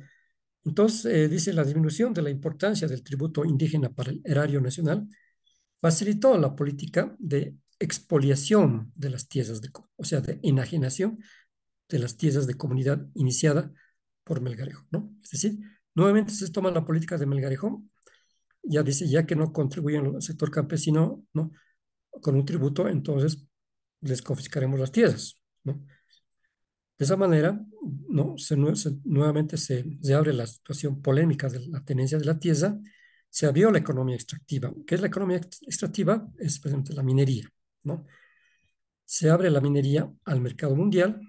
Entonces, dice la disminución de la importancia del tributo indígena para el erario nacional facilitó la política de expoliación de las tierras, o sea, de enajenación de las tierras de comunidad iniciada por Melgarejo, ¿no? Es decir, nuevamente se toma la política de Melgarejo, ya dice, ya que no contribuyen al sector campesino, ¿no? Con un tributo, entonces les confiscaremos las tierras, ¿no? De esa manera, ¿no? Nuevamente se abre la situación polémica de la tenencia de la tierra, se abrió la economía extractiva. ¿Qué es la economía extractiva? Es precisamente la minería, ¿no? Se abre la minería al mercado mundial,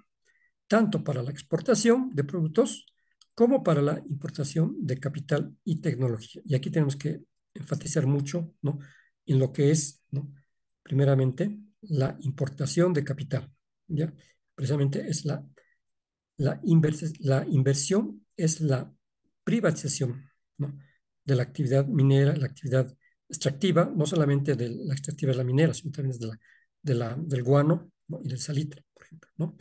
tanto para la exportación de productos como para la importación de capital y tecnología. Y aquí tenemos que enfatizar mucho, ¿no? En lo que es, ¿no? Primeramente, la importación de capital, ¿ya? Precisamente es la inversión es la privatización, ¿no? De la actividad minera, la actividad extractiva, no solamente de la extractiva de la minera, sino también del guano, ¿no? Y del salitre, por ejemplo, ¿no?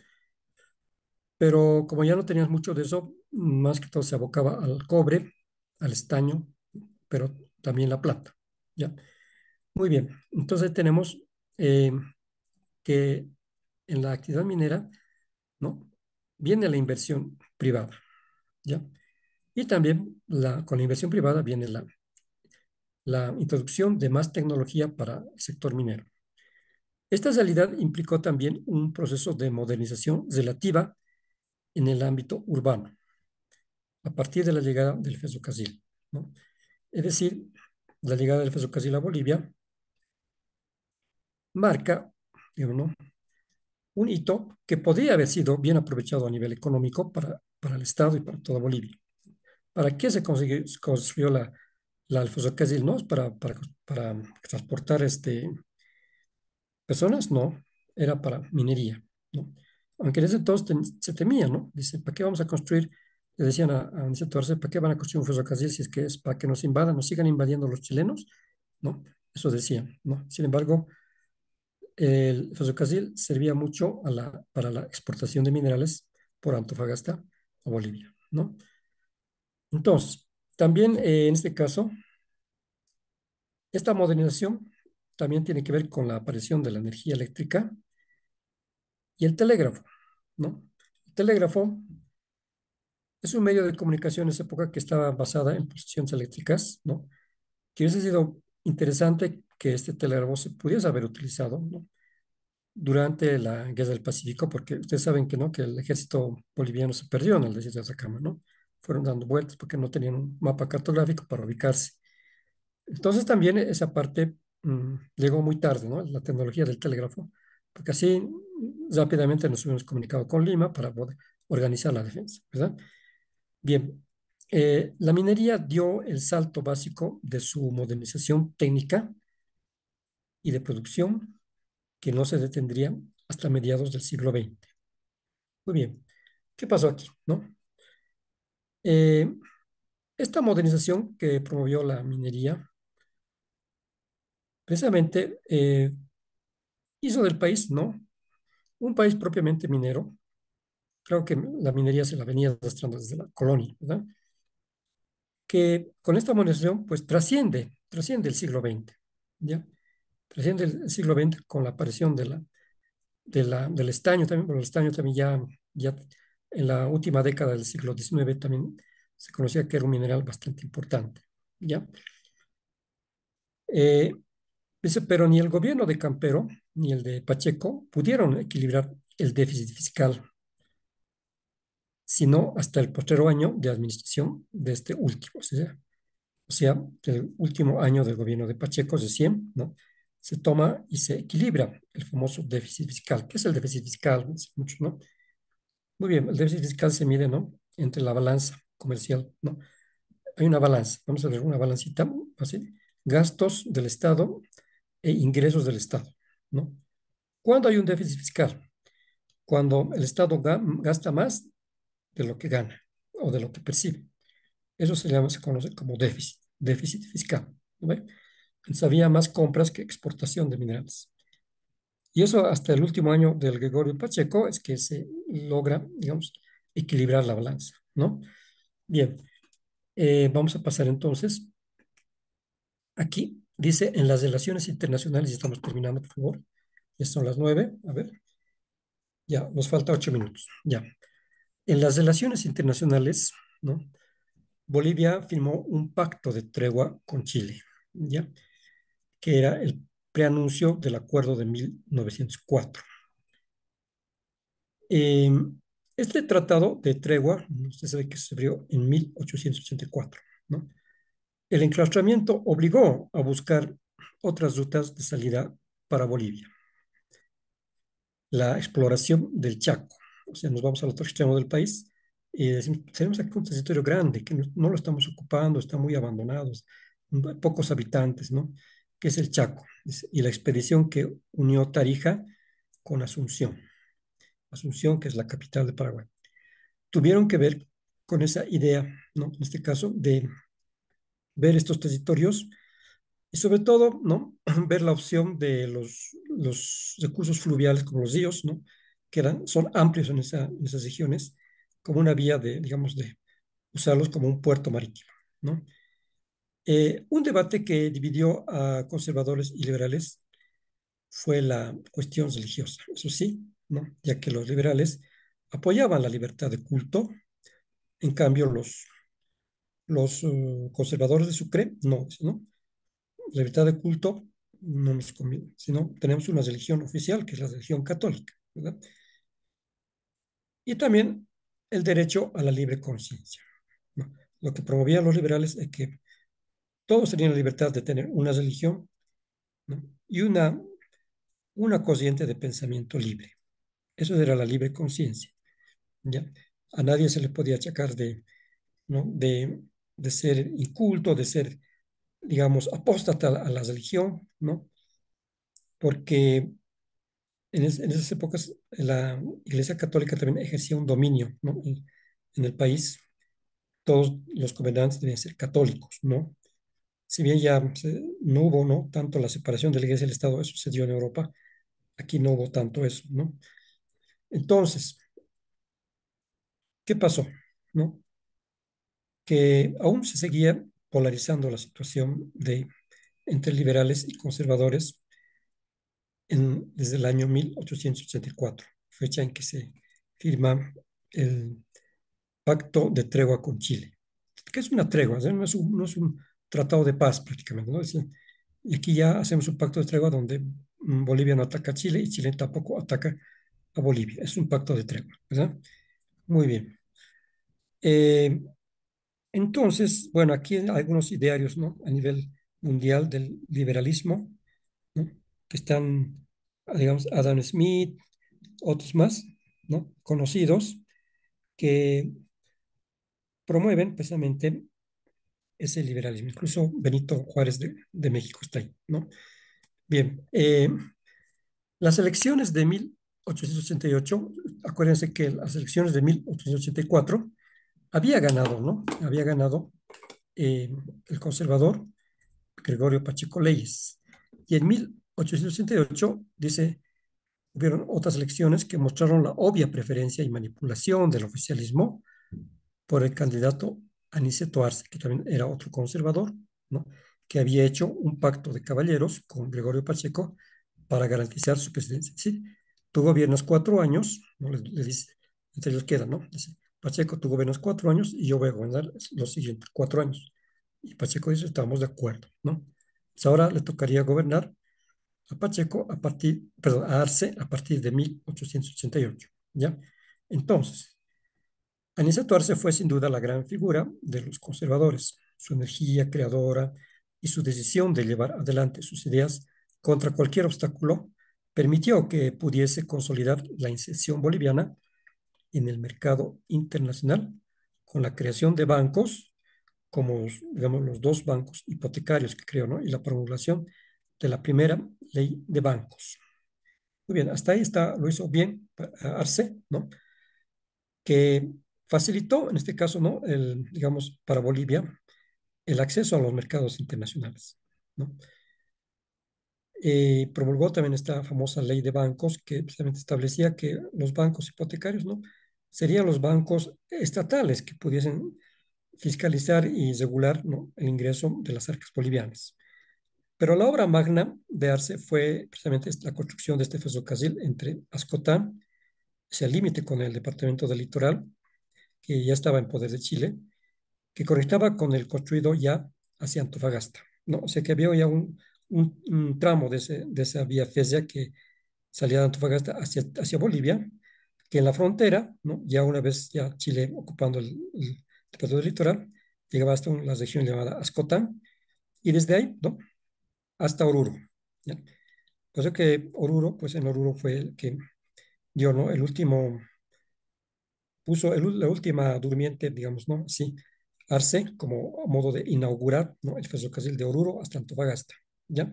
Pero como ya no tenías mucho de eso, más que todo se abocaba al cobre, al estaño, pero también la plata, ¿ya? Muy bien. Entonces tenemos eh, que en la actividad minera, ¿no? Viene la inversión privada, ¿ya? Y también con la inversión privada viene la introducción de más tecnología para el sector minero. Esta realidad implicó también un proceso de modernización relativa en el ámbito urbano, a partir de la llegada del ferrocarril, ¿no? Es decir, la llegada del ferrocarril a Bolivia marca, digamos, ¿no? Un hito que podría haber sido bien aprovechado a nivel económico para el Estado y para toda Bolivia. ¿Para qué se construyó el ferrocarril? ¿No? Para transportar personas, no, era para minería, ¿no? Aunque desde todos se temía, ¿no? Dice, ¿para qué vamos a construir? Le decían a Aniceto Arce, ¿para qué van a construir un ferrocarril si es que es para que nos invadan, nos sigan invadiendo los chilenos? ¿No? Eso decían, ¿no? Sin embargo, el ferrocarril servía mucho para la exportación de minerales por Antofagasta a Bolivia, ¿no? Entonces, también en este caso, esta modernización también tiene que ver con la aparición de la energía eléctrica y el telégrafo, ¿no? El telégrafo es un medio de comunicación en esa época que estaba basada en pulsaciones eléctricas, ¿no? Que hubiese sido interesante que este telégrafo se pudiese haber utilizado, ¿no? Durante la Guerra del Pacífico, porque ustedes saben que, ¿no? Que el ejército boliviano se perdió en el desierto de Atacama, ¿no? Fueron dando vueltas porque no tenían un mapa cartográfico para ubicarse. Entonces también esa parte llegó muy tarde, ¿no? La tecnología del telégrafo, porque así rápidamente nos hubiéramos comunicado con Lima para poder organizar la defensa, ¿verdad? Bien, la minería dio el salto básico de su modernización técnica y de producción que no se detendría hasta mediados del siglo XX. Muy bien, ¿qué pasó aquí, no? Eh, esta modernización que promovió la minería precisamente hizo del país, ¿no? Un país propiamente minero. Creo que la minería se la venía arrastrando desde la colonia, ¿verdad? Que con esta modernización, pues trasciende el siglo XX, ¿ya? Trasciende el siglo XX con la aparición del estaño también, bueno, el estaño también ya en la última década del siglo XIX también se conocía que era un mineral bastante importante, ¿ya? Eh, Dice, pero ni el gobierno de Campero ni el de Pacheco pudieron equilibrar el déficit fiscal, sino hasta el postrero año de administración de este último, o sea, el último año del gobierno de Pacheco, recién, ¿no? Se toma y se equilibra el famoso déficit fiscal. ¿Qué es el déficit fiscal? Mucho, ¿no? Muy bien, el déficit fiscal se mide, ¿no? Entre la balanza comercial, ¿no? Hay una balanza, vamos a ver una balancita, así, gastos del Estado e ingresos del Estado, ¿no? ¿Cuándo hay un déficit fiscal? Cuando el Estado gasta más de lo que gana o de lo que percibe. Eso se conoce como déficit fiscal, ¿no? Entonces había más compras que exportación de minerales. Y eso hasta el último año del Gregorio Pacheco es que se logra, digamos, equilibrar la balanza, ¿no? Bien, vamos a pasar entonces aquí. Dice, en las relaciones internacionales, y estamos terminando, por favor. Ya son las 9. A ver, ya, nos falta 8 minutos. Ya. En las relaciones internacionales, ¿no? Bolivia firmó un pacto de tregua con Chile, ¿ya? Que era el preanuncio del acuerdo de 1904. Eh, este tratado de tregua, usted sabe que se abrió en 1884, ¿no? El enclaustramiento obligó a buscar otras rutas de salida para Bolivia. La exploración del Chaco, o sea, nos vamos al otro extremo del país y decimos, tenemos aquí un territorio grande que no lo estamos ocupando, está muy abandonado, pocos habitantes, ¿no? Que es el Chaco. Y la expedición que unió Tarija con Asunción. Asunción, que es la capital de Paraguay. Tuvieron que ver con esa idea, ¿no? En este caso, de ver estos territorios y sobre todo, ¿no? Ver la opción de los recursos fluviales como los ríos, ¿no? Que son amplios en esas regiones, como una vía de, digamos, de usarlos como un puerto marítimo, ¿no? Un debate que dividió a conservadores y liberales fue la cuestión religiosa, eso sí, ¿no? Ya que los liberales apoyaban la libertad de culto, en cambio los conservadores de Sucre no, ¿no? La libertad de culto no nos conviene, sino tenemos una religión oficial que es la religión católica, ¿verdad? Y también el derecho a la libre conciencia, ¿no? Lo que promovían los liberales es que todos tenían la libertad de tener una religión, ¿no? Y una corriente de pensamiento libre. Eso era la libre conciencia, ¿ya? A nadie se le podía achacar ¿no? de ser inculto, de ser, digamos, apóstata a la religión, ¿no? Porque en esas épocas la Iglesia Católica también ejercía un dominio, ¿no? En el país. Todos los gobernantes debían ser católicos, ¿no? Si bien ya no hubo, ¿no? Tanto la separación de la Iglesia y el Estado, eso se dio en Europa, aquí no hubo tanto eso, ¿no? Entonces, ¿qué pasó? ¿No? Que aún se seguía polarizando la situación entre liberales y conservadores desde el año 1884, fecha en que se firma el Pacto de Tregua con Chile. ¿Qué es una tregua? O sea, no es un tratado de paz prácticamente, ¿no? Y aquí ya hacemos un pacto de tregua donde Bolivia no ataca a Chile y Chile tampoco ataca a Bolivia. Es un pacto de tregua, ¿verdad? Muy bien. Eh, entonces, bueno, aquí hay algunos idearios, ¿no? A nivel mundial del liberalismo, ¿no? Que están, digamos, Adam Smith, otros más, ¿no? Conocidos, que promueven precisamente ese liberalismo. Incluso Benito Juárez de México está ahí, ¿no? Bien, las elecciones de 1888, acuérdense que las elecciones de 1884 había ganado, ¿no? Había ganado el conservador Gregorio Pacheco Leyes. Y en 1888, dice, hubieron otras elecciones que mostraron la obvia preferencia y manipulación del oficialismo por el candidato Aniceto Arce, que también era otro conservador, ¿no? Que había hecho un pacto de caballeros con Gregorio Pacheco para garantizar su presidencia. ¿Sí? Tú gobiernas 4 años, ¿no? Le dice, entre ellos queda, ¿no? Dice, Pacheco, tú gobiernas 4 años y yo voy a gobernar los siguientes 4 años. Y Pacheco dice, estamos de acuerdo, ¿no? Pues ahora le tocaría gobernar a Pacheco a partir, perdón, a Arce a partir de 1888, ¿ya? Entonces, Aniceto Arce fue sin duda la gran figura de los conservadores. Su energía creadora y su decisión de llevar adelante sus ideas contra cualquier obstáculo permitió que pudiese consolidar la inserción boliviana en el mercado internacional con la creación de bancos, como digamos, los dos bancos hipotecarios que creó, ¿no? Y la promulgación de la primera ley de bancos. Muy bien, hasta ahí está, lo hizo bien Arce, ¿no? Que facilitó, en este caso, ¿no? Digamos, para Bolivia, el acceso a los mercados internacionales, ¿no? Promulgó también esta famosa ley de bancos que precisamente establecía que los bancos hipotecarios, ¿no? Serían los bancos estatales que pudiesen fiscalizar y regular, ¿no? El ingreso de las arcas bolivianas. Pero la obra magna de Arce fue precisamente la construcción de este ferrocarril entre Ascotán, hacia el límite con el departamento del Litoral, que ya estaba en poder de Chile, que conectaba con el construido ya hacia Antofagasta, ¿no? O sea que había ya un tramo de esa vía férrea que salía de Antofagasta hacia Bolivia, que en la frontera, ¿no? Ya una vez ya Chile ocupando el departamento del Litoral, llegaba hasta la región llamada Ascotán, y desde ahí, ¿no? Hasta Oruro, ¿ya? Por eso que Oruro, pues en Oruro fue el que dio, ¿no? El último, puso la última durmiente, digamos, ¿no? Sí, Arce, como a modo de inaugurar, ¿no? El ferrocarril de Oruro hasta Antofagasta, ¿ya?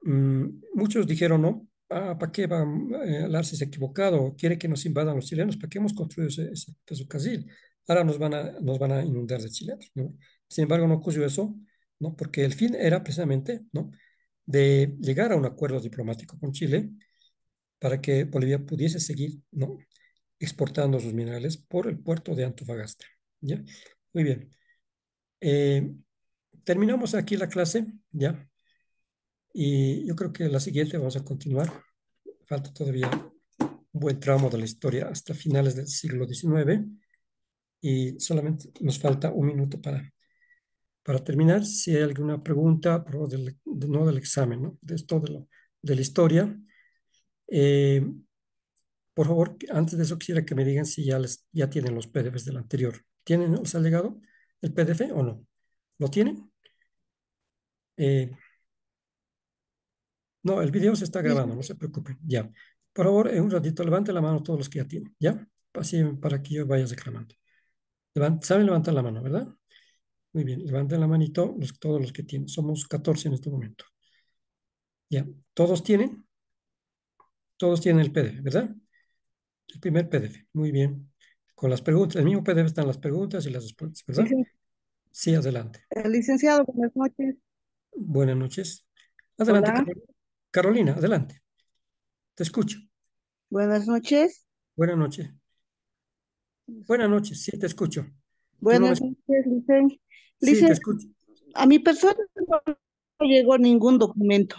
Muchos dijeron, ¿no? ¿Para qué va? El Arce se ha equivocado, quiere que nos invadan los chilenos, ¿para qué hemos construido ese ferrocarril? Ahora nos van a inundar de chilenos, ¿no? Sin embargo, no ocurrió eso, ¿no? Porque el fin era precisamente, ¿no? De llegar a un acuerdo diplomático con Chile para que Bolivia pudiese seguir, ¿no? Exportando sus minerales por el puerto de Antofagasta, ¿ya? Muy bien. Eh, terminamos aquí la clase, ¿ya? Y yo creo que la siguiente vamos a continuar. Falta todavía un buen tramo de la historia hasta finales del siglo XIX y solamente nos falta un minuto para terminar. Si hay alguna pregunta, por favor, no del examen, ¿no? De esto de la historia. eh, por favor, antes de eso quisiera que me digan si ya tienen los PDFs del anterior. ¿Tienen, os ha llegado el PDF o no? ¿Lo tienen? Eh, no, el video se está grabando, no se preocupen. Ya. Por favor, en un ratito levanten la mano todos los que ya tienen, ¿ya? Así para que yo vaya reclamando. Saben levantar la mano, ¿verdad? Muy bien, levanten la manito todos los que tienen. Somos 14 en este momento. Ya. Todos tienen el PDF, ¿verdad? El primer PDF. Muy bien. Con las preguntas, el mismo PDF están las preguntas y las respuestas, ¿verdad? Licen- Sí, adelante. Licenciado, buenas noches. Buenas noches. Adelante, Hola, Carolina, adelante. Te escucho. buenas noches. Buenas noches. Buenas noches, sí, te escucho. ¿Tú no me Buenas escuchas? noches, licen. Sí, te Licen, escucho. a mi persona no llegó ningún documento.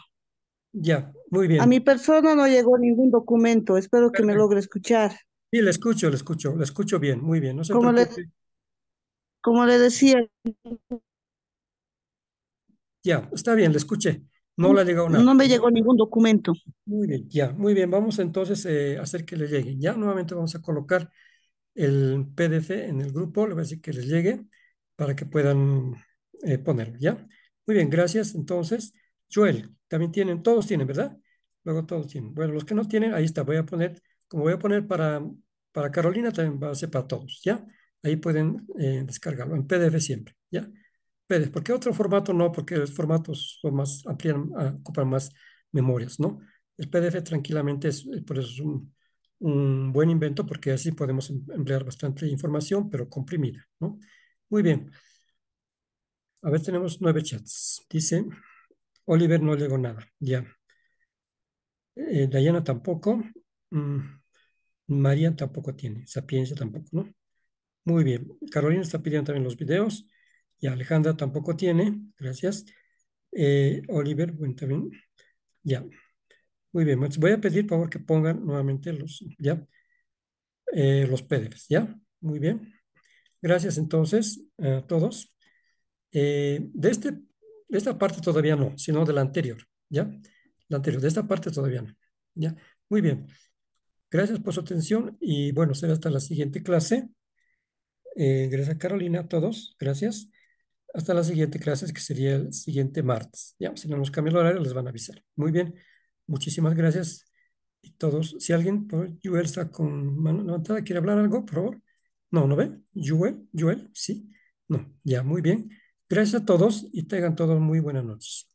Ya, muy A mi bien. persona no llegó ningún documento. Espero que me Perfecto. logre escuchar. Sí, le escucho bien, muy bien, no se Como le, preocupe. como le decía, Ya, está bien, le escuché. No le ha llegado no nada. me llegó ningún documento. Muy bien, ya, muy bien. Vamos entonces a hacer que le llegue. Ya, nuevamente vamos a colocar el PDF en el grupo, le voy a decir que les llegue para que puedan ponerlo, ¿ya? Muy bien, gracias. Entonces, Joel, también tienen, todos tienen, ¿verdad? Luego todos tienen. Bueno, los que no tienen, ahí está, como voy a poner para Carolina, también va a ser para todos, ¿ya? Ahí pueden descargarlo, en PDF siempre, ¿ya? PDF, ¿por qué otro formato no? Porque los formatos son más, ocupan más memorias, ¿no? El PDF tranquilamente por eso es un buen invento porque así podemos emplear bastante información, pero comprimida, ¿no? Muy bien. A ver, tenemos 9 chats. Dice, Oliver no llegó nada. Ya. Diana tampoco. Mm, María tampoco tiene. Sapiencia tampoco, ¿no? Muy bien. Carolina está pidiendo también los videos. Y Alejandra tampoco tiene. Gracias. Oliver, bueno, también. Ya. Muy bien. Voy a pedir, por favor, que pongan nuevamente los PDFs, ¿ya? Muy bien. Gracias entonces a todos. De esta parte todavía no, sino de la anterior, ¿ya? La anterior, de esta parte todavía no, ¿ya? Muy bien. Gracias por su atención y bueno, será hasta la siguiente clase. Gracias Carolina, a todos, gracias. Hasta la siguiente clase, que sería el siguiente martes, ¿ya? Si no nos cambia el horario, les van a avisar. Muy bien, muchísimas gracias. Y todos, si alguien, Joel está con mano levantada, ¿quiere hablar algo, por favor? No, ¿no ve? Joel, sí. No, ya, muy bien. Gracias a todos y tengan todos muy buenas noches.